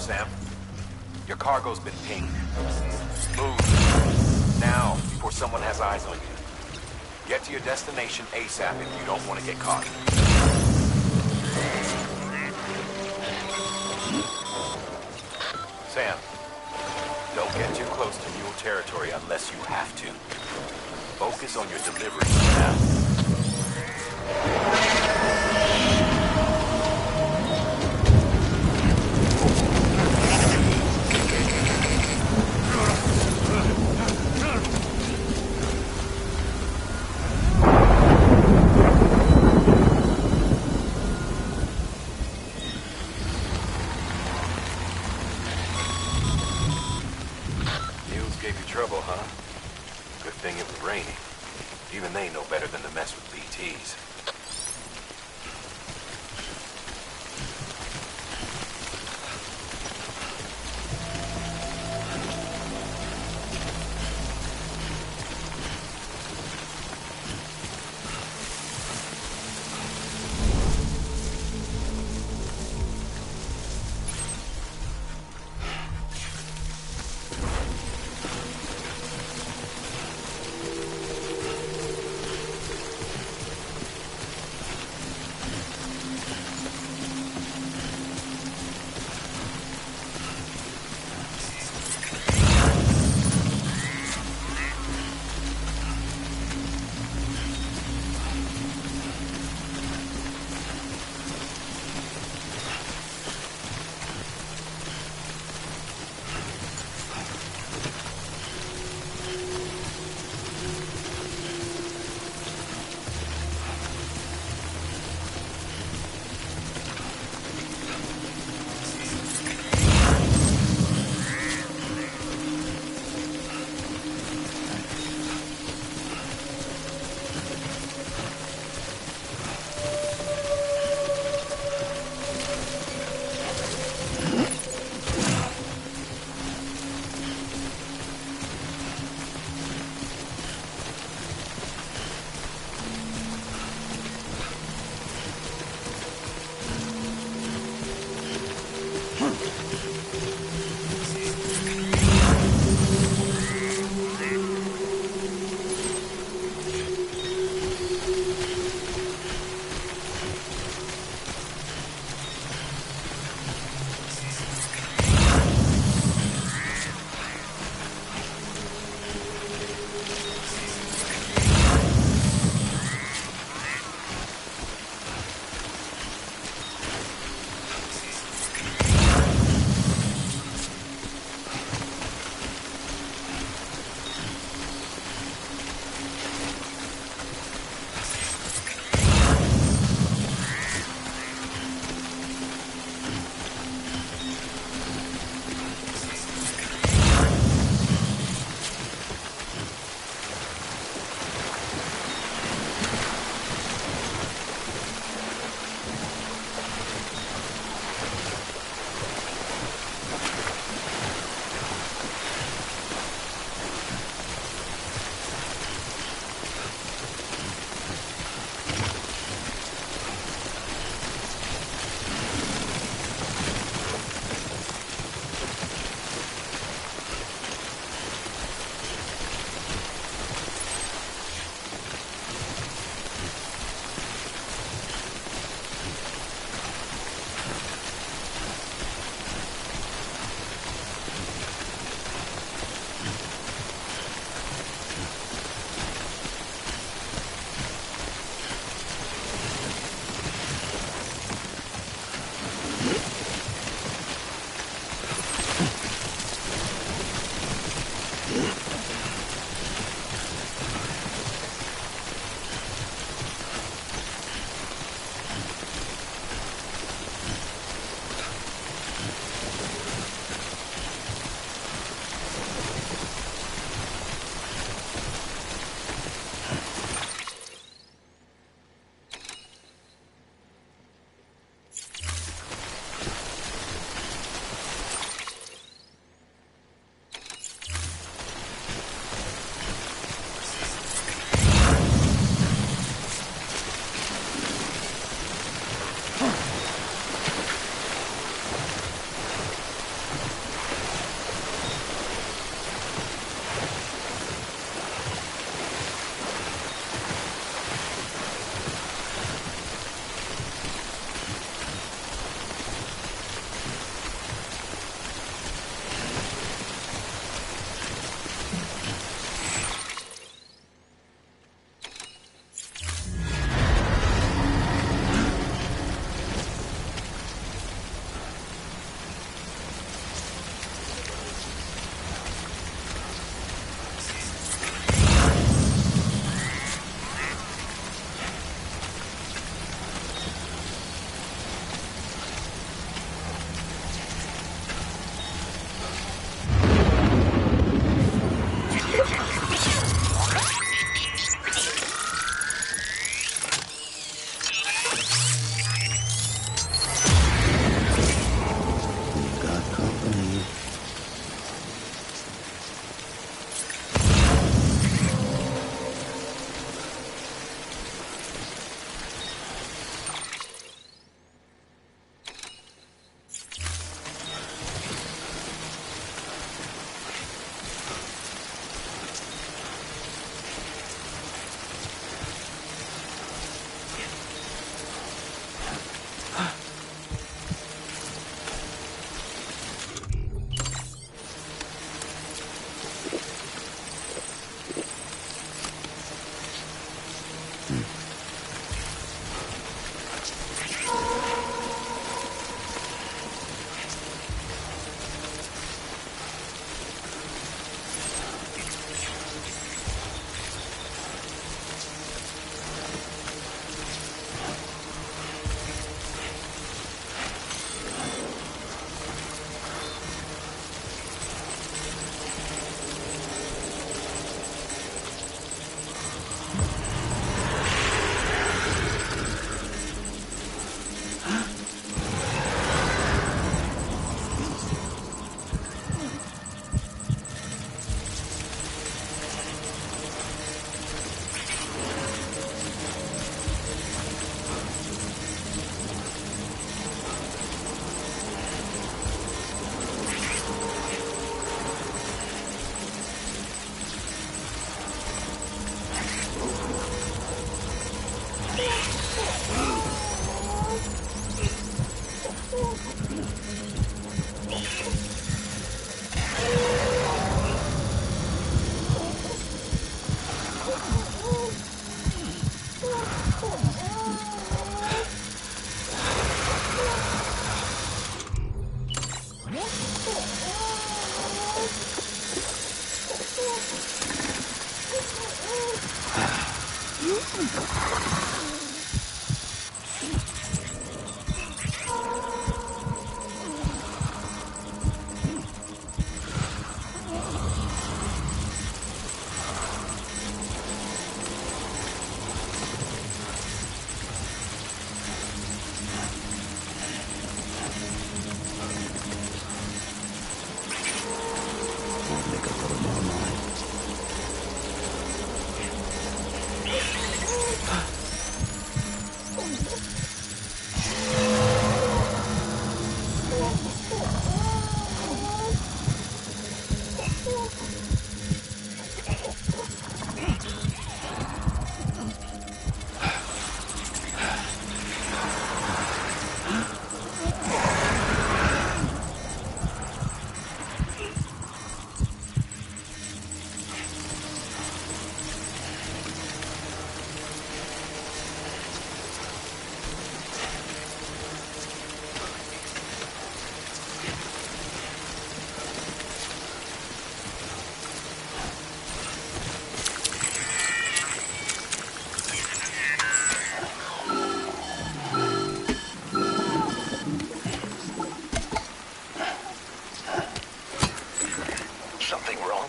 Sam. Your cargo's been pinged. Move. Now, before someone has eyes on you. Get to your destination ASAP if you don't want to get caught. Sam, don't get too close to mule territory unless you have to. Focus on your delivery now. Trouble, huh? Good thing it was raining. Even they know better than to mess with BTs.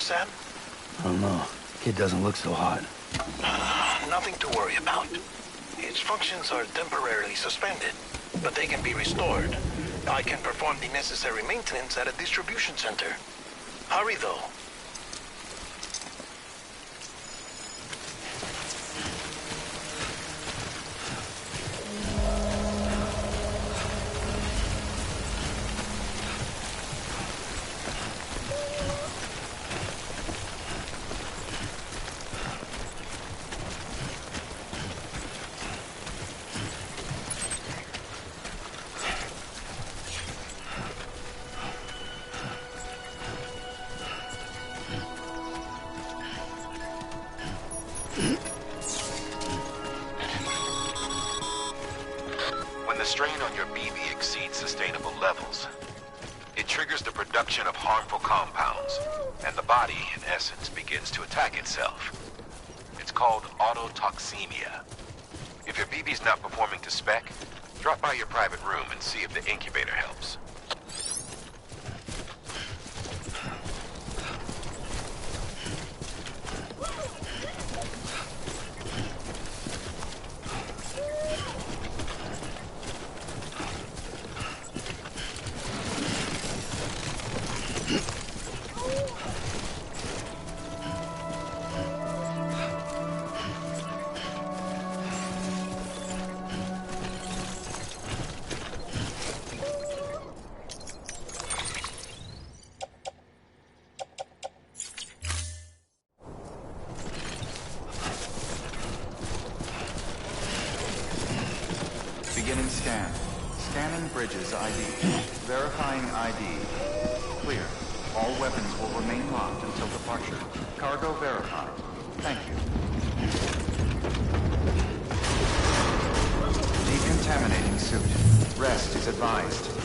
Sam? I don't know. Kid doesn't look so hot. Nothing to worry about. Its functions are temporarily suspended, but they can be restored. I can perform the necessary maintenance at a distribution center. Hurry, though. When the strain on your BB exceeds sustainable levels, it triggers the production of harmful compounds, and the body, in essence, begins to attack itself. It's called autotoxemia. If your BB's not performing to spec, drop by your private room and see if the incubator helps. Beginning scan. Scanning Bridges ID. Verifying ID. Clear. All weapons will remain locked until departure. Cargo verified. Thank you. Decontaminating suit. Rest is advised.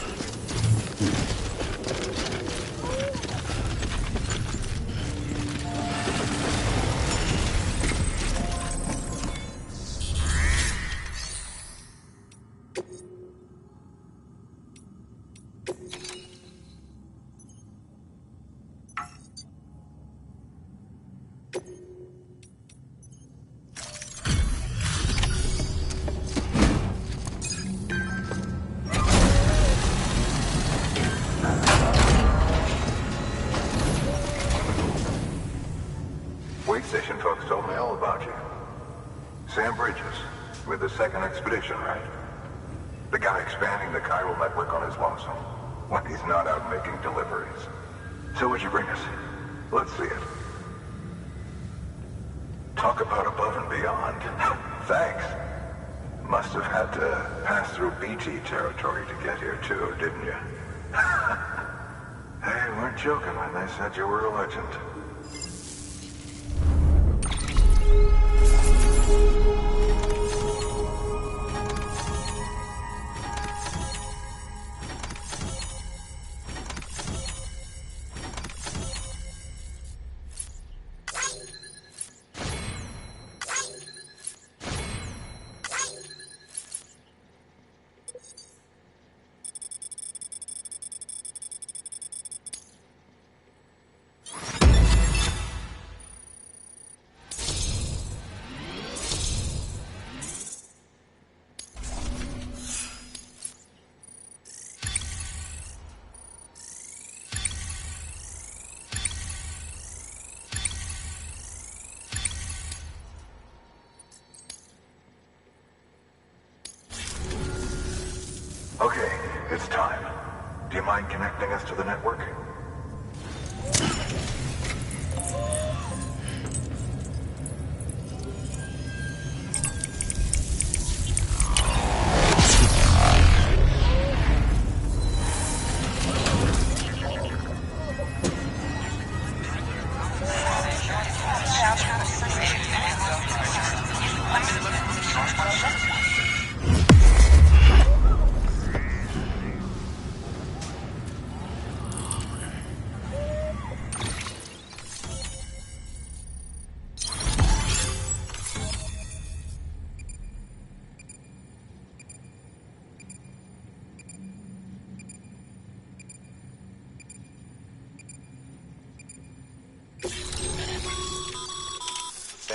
Wait station folks told me all about you. Sam Bridges, with the second expedition, right? The guy expanding the chiral network on his lonesome, when he's not out making deliveries. So what'd you bring us? Let's see it. Talk about above and beyond. Thanks. Must have had to pass through BT territory to get here too, didn't you? They weren't joking when they said you were a legend. Okay, it's time. Do you mind connecting us to the network?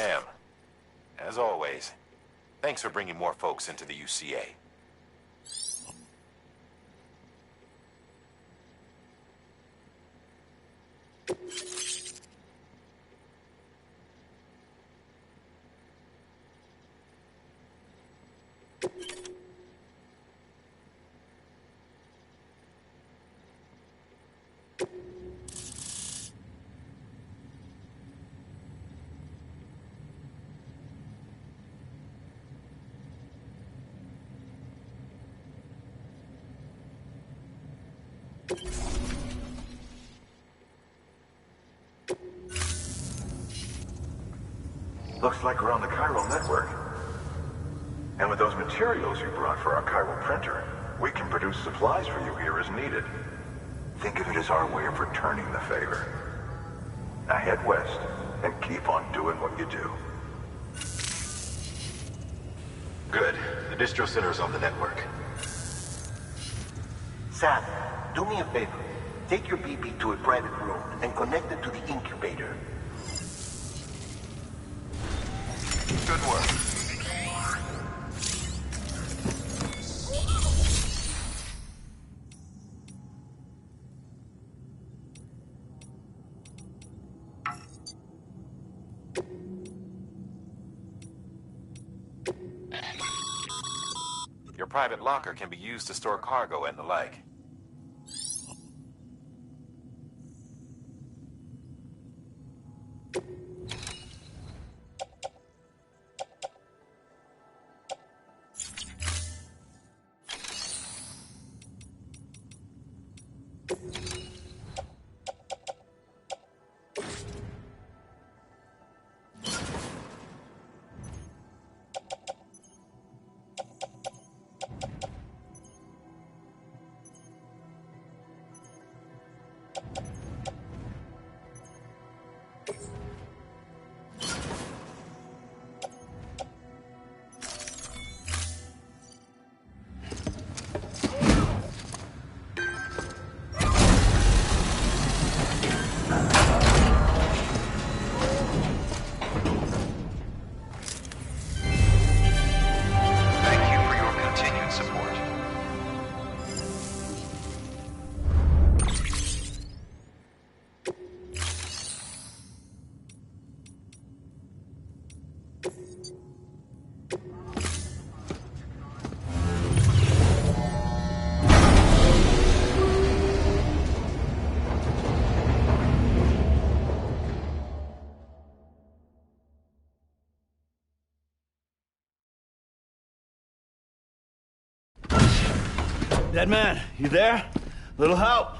Sam, as always, thanks for bringing more folks into the UCA. Looks like we're on the chiral network. And with those materials you brought for our chiral printer, we can produce supplies for you here as needed. Think of it as our way of returning the favor. Now head west and keep on doing what you do. Good. The distro center is on the network. Sam, do me a favor. Take your BB to a private room and connect it to the incubator. Good work. Your private locker can be used to store cargo and the like. Dead man, you there? Little help?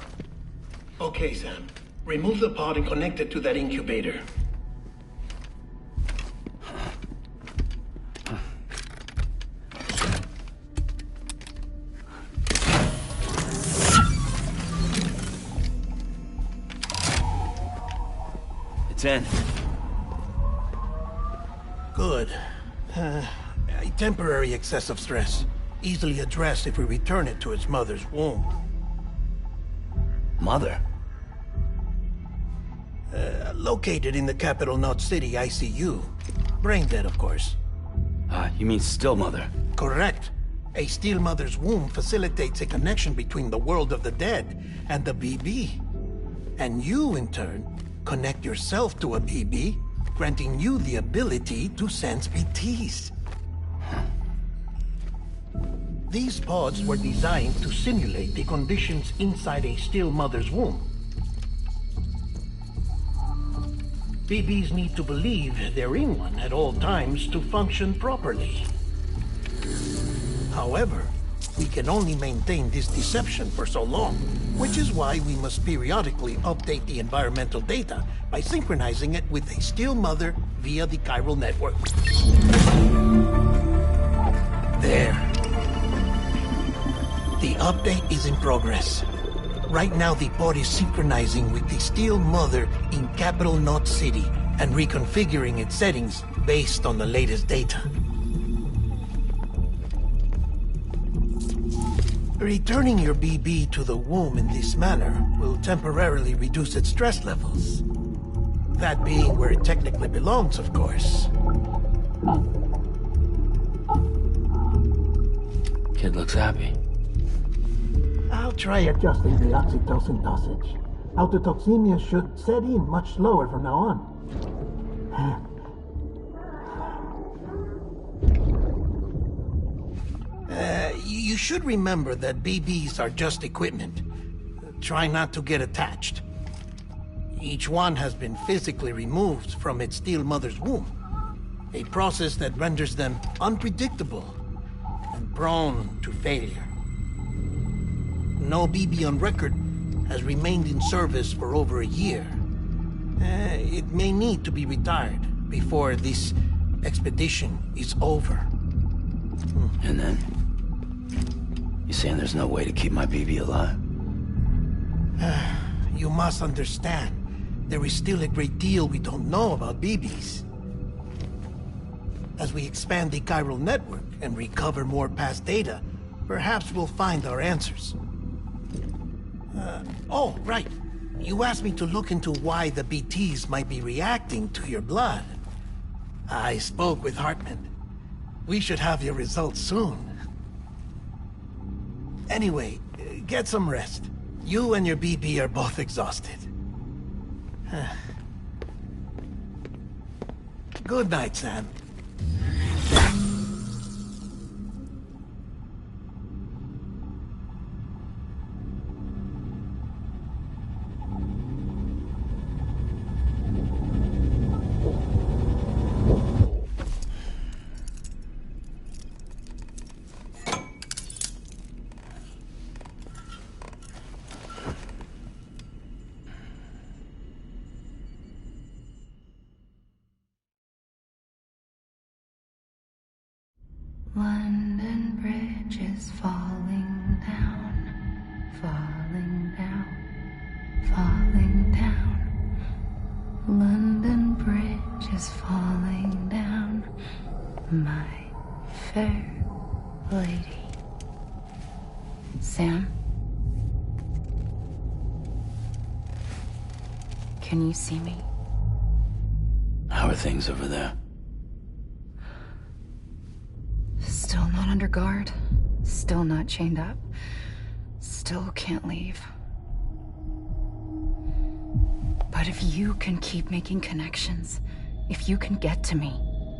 Okay, Sam. Remove the pod and connect it to that incubator. It's in. Good. A temporary excessive stress. Easily addressed if we return it to its mother's womb. Mother? Located in the capital Knot City ICU. Brain dead, of course. You mean still mother? Correct. A still mother's womb facilitates a connection between the world of the dead and the BB. And you, in turn, connect yourself to a BB, granting you the ability to sense BTs. These pods were designed to simulate the conditions inside a still mother's womb. BBs need to believe they're in one at all times to function properly. However, we can only maintain this deception for so long, which is why we must periodically update the environmental data by synchronizing it with a still mother via the chiral network. There. The update is in progress. Right now, the pod is synchronizing with the still mother in capital Knot City and reconfiguring its settings based on the latest data. Returning your BB to the womb in this manner will temporarily reduce its stress levels. That being where it technically belongs, of course. Kid looks happy. I'll try adjusting the oxytocin dosage. Autotoxemia should set in much slower from now on. You should remember that BBs are just equipment. Try not to get attached. Each one has been physically removed from its steel mother's womb. A process that renders them unpredictable and prone to failure. No BB on record has remained in service for over a year. It may need to be retired before this expedition is over. And then? You saying there's no way to keep my BB alive? You must understand, there is still a great deal we don't know about BBs. As we expand the chiral network and recover more past data, perhaps we'll find our answers. Oh, right. You asked me to look into why the BTs might be reacting to your blood. I spoke with Hartman. We should have your results soon. Anyway, get some rest. You and your BB are both exhausted. Good night, Sam. London Bridge is falling down, falling down, falling down. London Bridge is falling down, my fair lady. Sam? Can you see me? How are things over there? Still not under guard, still not chained up, still can't leave. But if you can keep making connections, if you can get to me,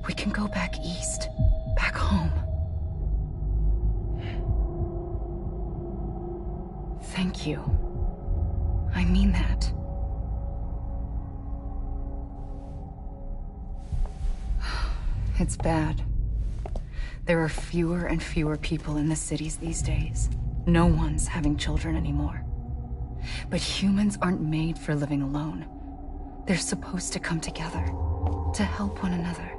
we can go back east, back home. Thank you. I mean that. It's bad. There are fewer and fewer people in the cities these days. No one's having children anymore. But humans aren't made for living alone. They're supposed to come together, to help one another.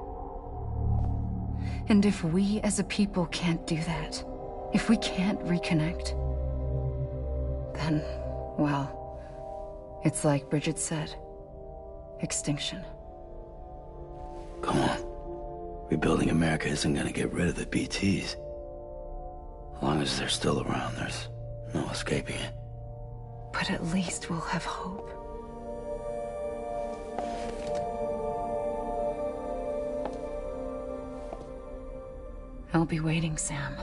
And if we as a people can't do that, if we can't reconnect, then, well, it's like Bridget said, extinction. Come on. Rebuilding America isn't gonna get rid of the BTs. As long as they're still around, there's no escaping it. But at least we'll have hope. I'll be waiting, Sam.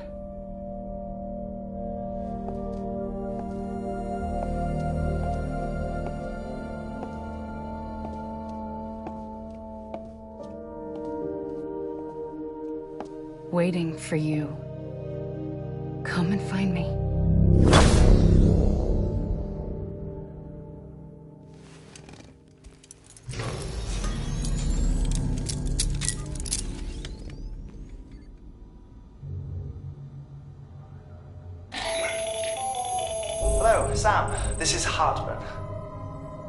Waiting for you. Come and find me. Hello, Sam. This is Hartman.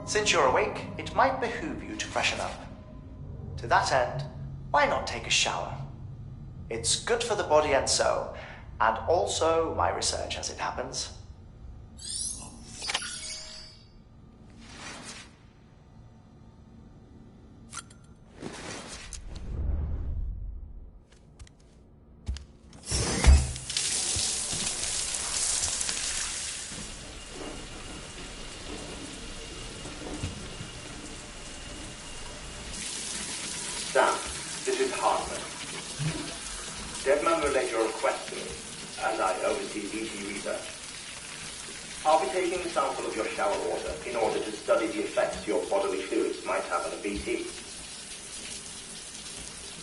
Since you're awake, it might behoove you to freshen up. To that end, why not take a shower? It's good for the body and soul, and also my research as it happens. your request to me, as I oversee BT research. I'll be taking a sample of your shower water in order to study the effects your bodily fluids might have on a BT.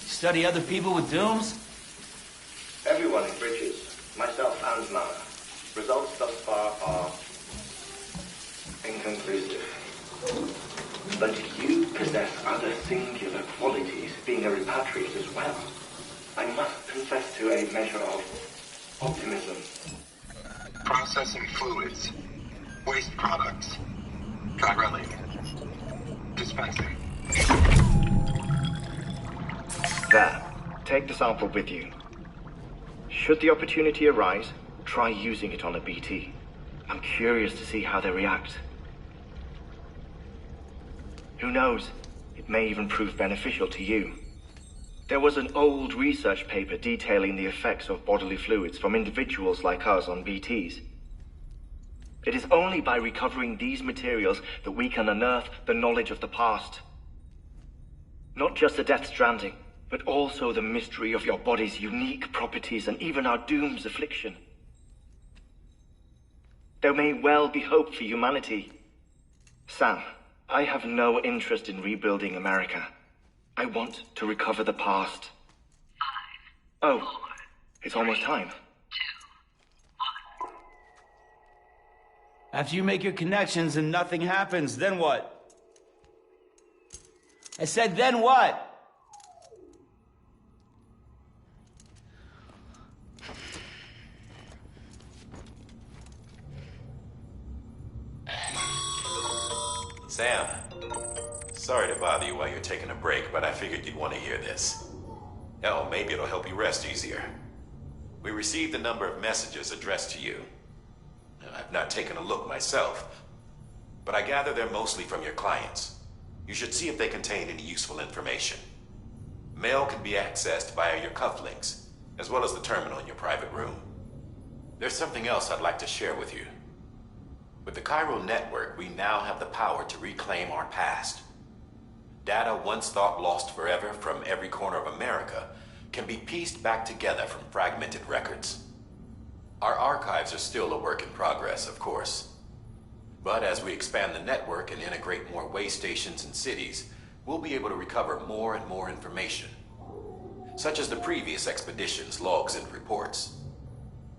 Study other people with dooms? Everyone in Bridges, myself and Mana. Results thus far are inconclusive. But you possess other singular qualities, being a repatriate as well. I must confess to a measure of optimism. Processing fluids. Waste products. Chiralic. Dispensing. There. Take the sample with you. Should the opportunity arise, try using it on a BT. I'm curious to see how they react. Who knows? It may even prove beneficial to you. There was an old research paper detailing the effects of bodily fluids from individuals like us on BTs. It is only by recovering these materials that we can unearth the knowledge of the past. Not just the Death Stranding, but also the mystery of your body's unique properties and even our doom's affliction. There may well be hope for humanity. Sam, I have no interest in rebuilding America. I want to recover the past. 5, 4, oh, it's almost time. 2, 1. After you make your connections and nothing happens, then what? I said, then what? Sam, sorry to bother you while you're taking a break, but I figured you'd want to hear this. Hell, maybe it'll help you rest easier. We received a number of messages addressed to you. I've not taken a look myself, but I gather they're mostly from your clients. You should see if they contain any useful information. Mail can be accessed via your cufflinks, as well as the terminal in your private room. There's something else I'd like to share with you. With the Chiral Network, we now have the power to reclaim our past. Data once thought lost forever from every corner of America can be pieced back together from fragmented records. Our archives are still a work in progress, of course. But as we expand the network and integrate more way stations and cities, we'll be able to recover more and more information, such as the previous expedition's logs and reports.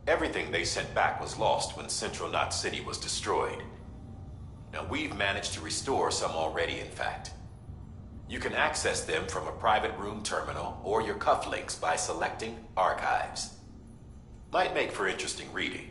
Everything they sent back was lost when Central Knot City was destroyed. Now, we've managed to restore some already, in fact. You can access them from a private room terminal or your cufflinks by selecting Archives. Might make for interesting reading.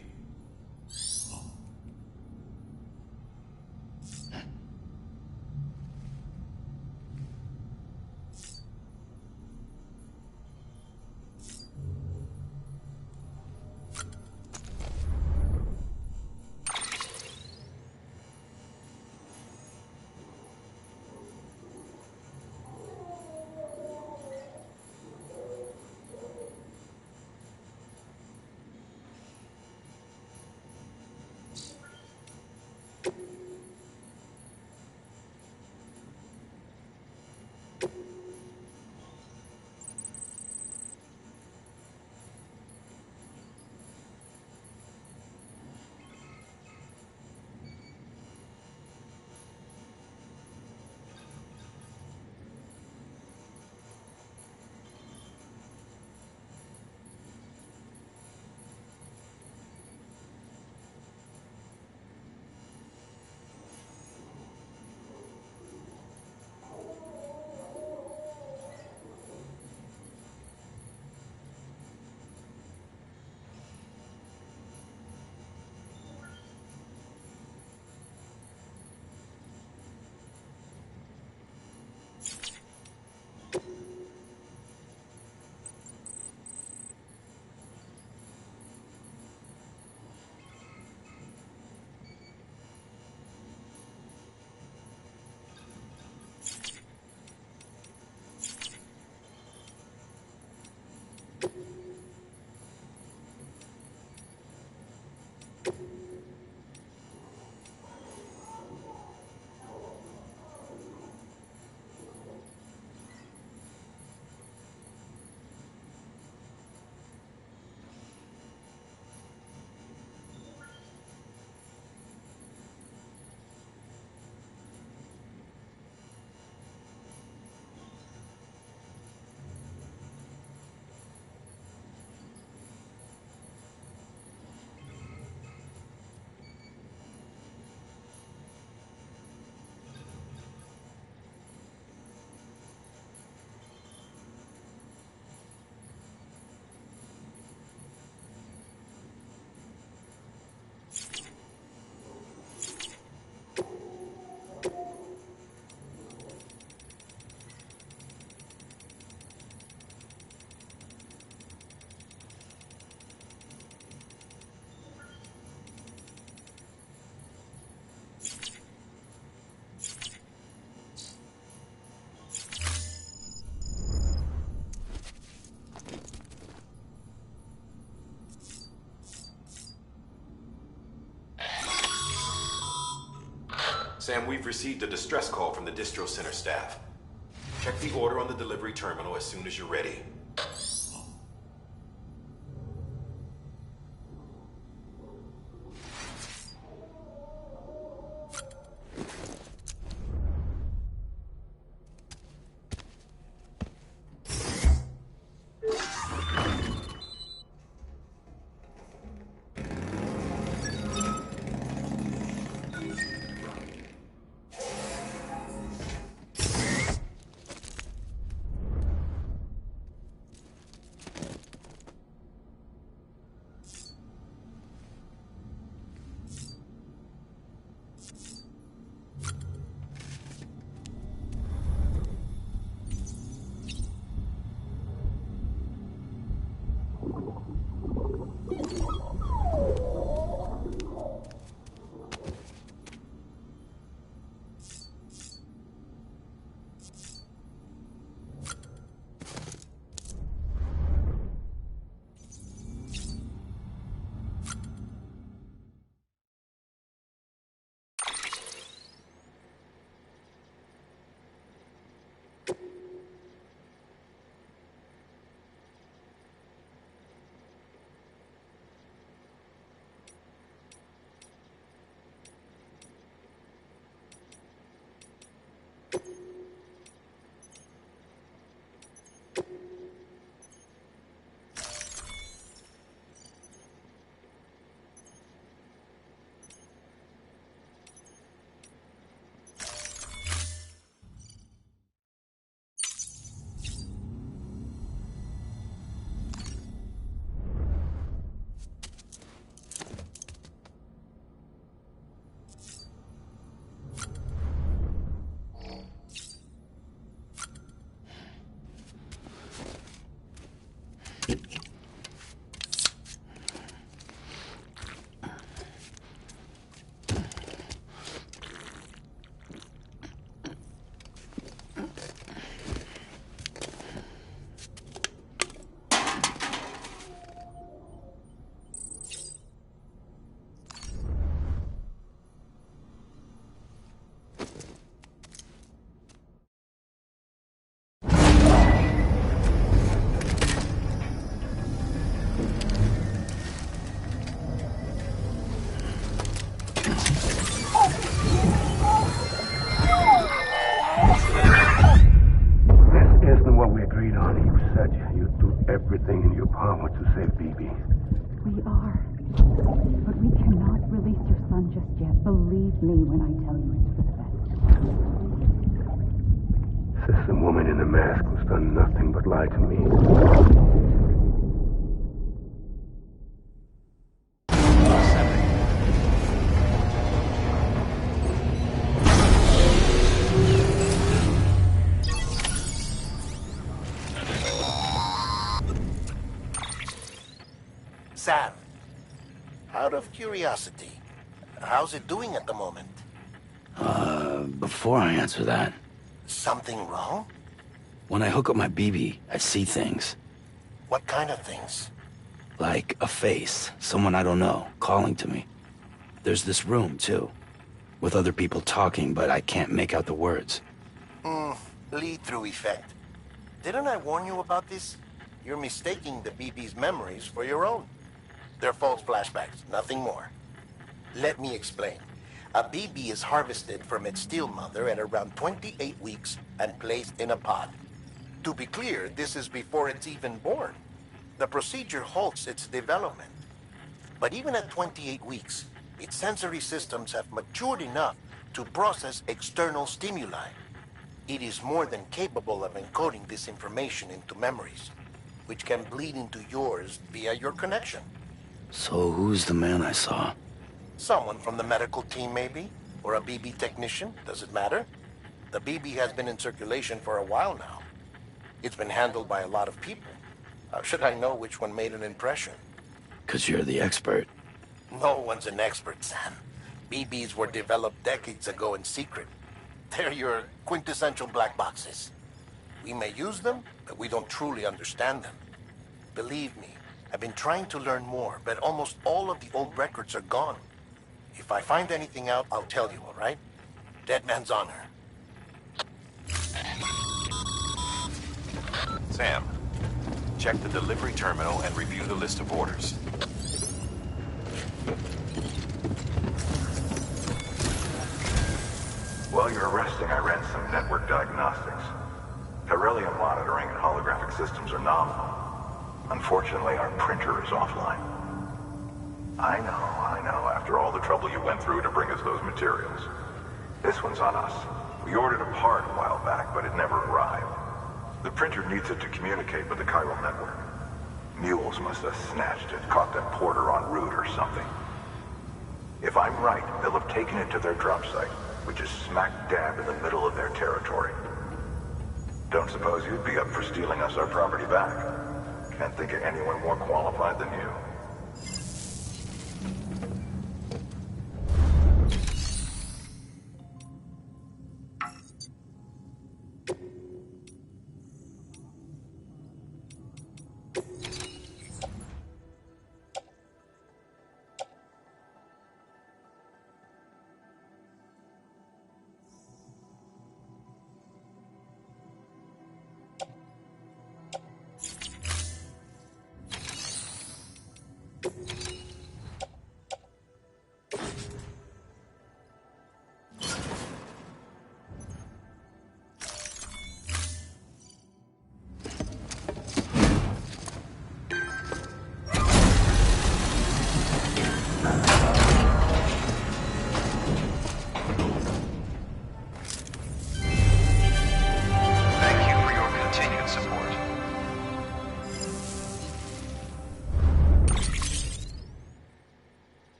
Sam, we've received a distress call from the distro center staff. Check the order on the delivery terminal as soon as you're ready. Everything in your power to save BB. We are. But we cannot release your son just yet. Believe me when I tell you it's for the best. System woman in the mask who's done nothing but lie to me. Sam, out of curiosity, how's it doing at the moment? Before I answer that... Something wrong? When I hook up my BB, I see things. What kind of things? Like a face, someone I don't know, calling to me. There's this room, too, with other people talking, but I can't make out the words. Lead-through effect. Didn't I warn you about this? You're mistaking the BB's memories for your own. They're false flashbacks, nothing more. Let me explain. A BB is harvested from its steel mother at around 28 weeks and placed in a pod. To be clear, this is before it's even born. The procedure halts its development. But even at 28 weeks, its sensory systems have matured enough to process external stimuli. It is more than capable of encoding this information into memories, which can bleed into yours via your connection. So who's the man I saw? Someone from the medical team, maybe? Or a BB technician? Does it matter? The BB has been in circulation for a while now. It's been handled by a lot of people. How should I know which one made an impression? 'Cause you're the expert. No one's an expert, Sam. BBs were developed decades ago in secret. They're your quintessential black boxes. We may use them, but we don't truly understand them. Believe me, I've been trying to learn more, but almost all of the old records are gone. If I find anything out, I'll tell you, all right? Dead man's honor. Sam, check the delivery terminal and review the list of orders. While you're resting, I ran some network diagnostics. Chiralium monitoring and holographic systems are nominal. Unfortunately, our printer is offline. I know. After all the trouble you went through to bring us those materials. This one's on us. We ordered a part a while back, but it never arrived. The printer needs it to communicate with the chiral network. Mules must have snatched it, caught that porter en route or something. If I'm right, they'll have taken it to their drop site, which is smack dab in the middle of their territory. Don't suppose you'd be up for stealing us our property back? Can't think of anyone more qualified than you.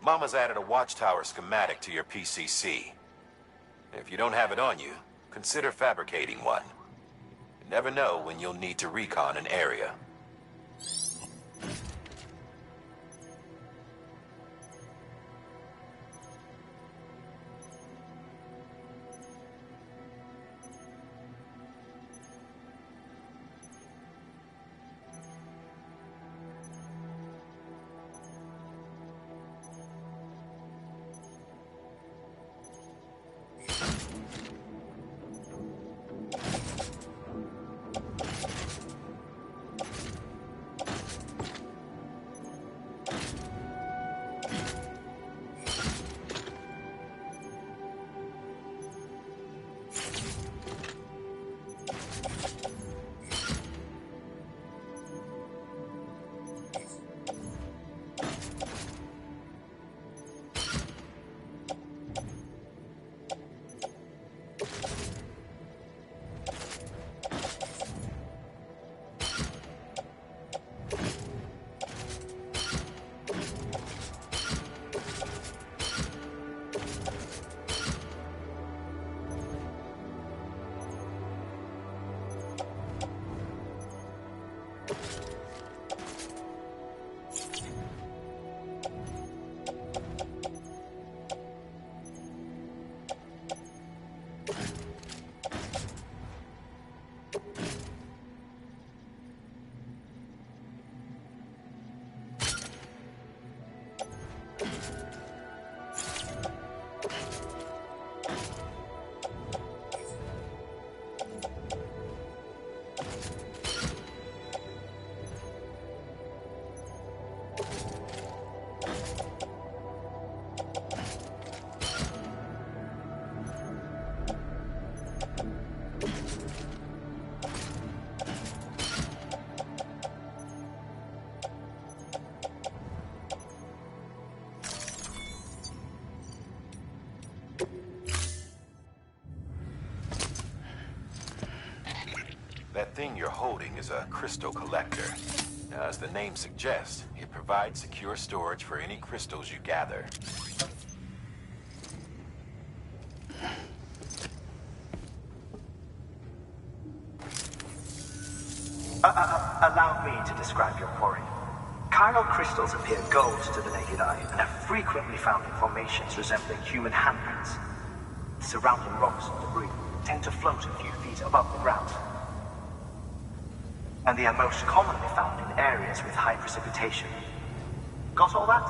Mama's added a watchtower schematic to your PCC. If you don't have it on you, consider fabricating one. You never know when you'll need to recon an area. That thing you're holding is a crystal collector. Now, as the name suggests, it provides secure storage for any crystals you gather. Allow me to describe your quarry. Chiral crystals appear gold to the naked eye and are frequently found in formations resembling human handprints. Surrounding rocks and debris tend to float a few feet above the ground. And they are most commonly found in areas with high precipitation. Got all that?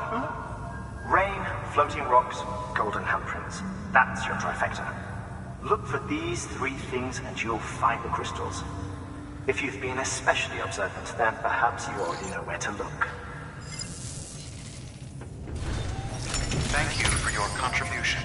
Rain, floating rocks, golden handprints. That's your trifecta. Look for these three things and you'll find the crystals. If you've been especially observant, then perhaps you already know where to look. Thank you for your contribution.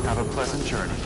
Have a pleasant journey.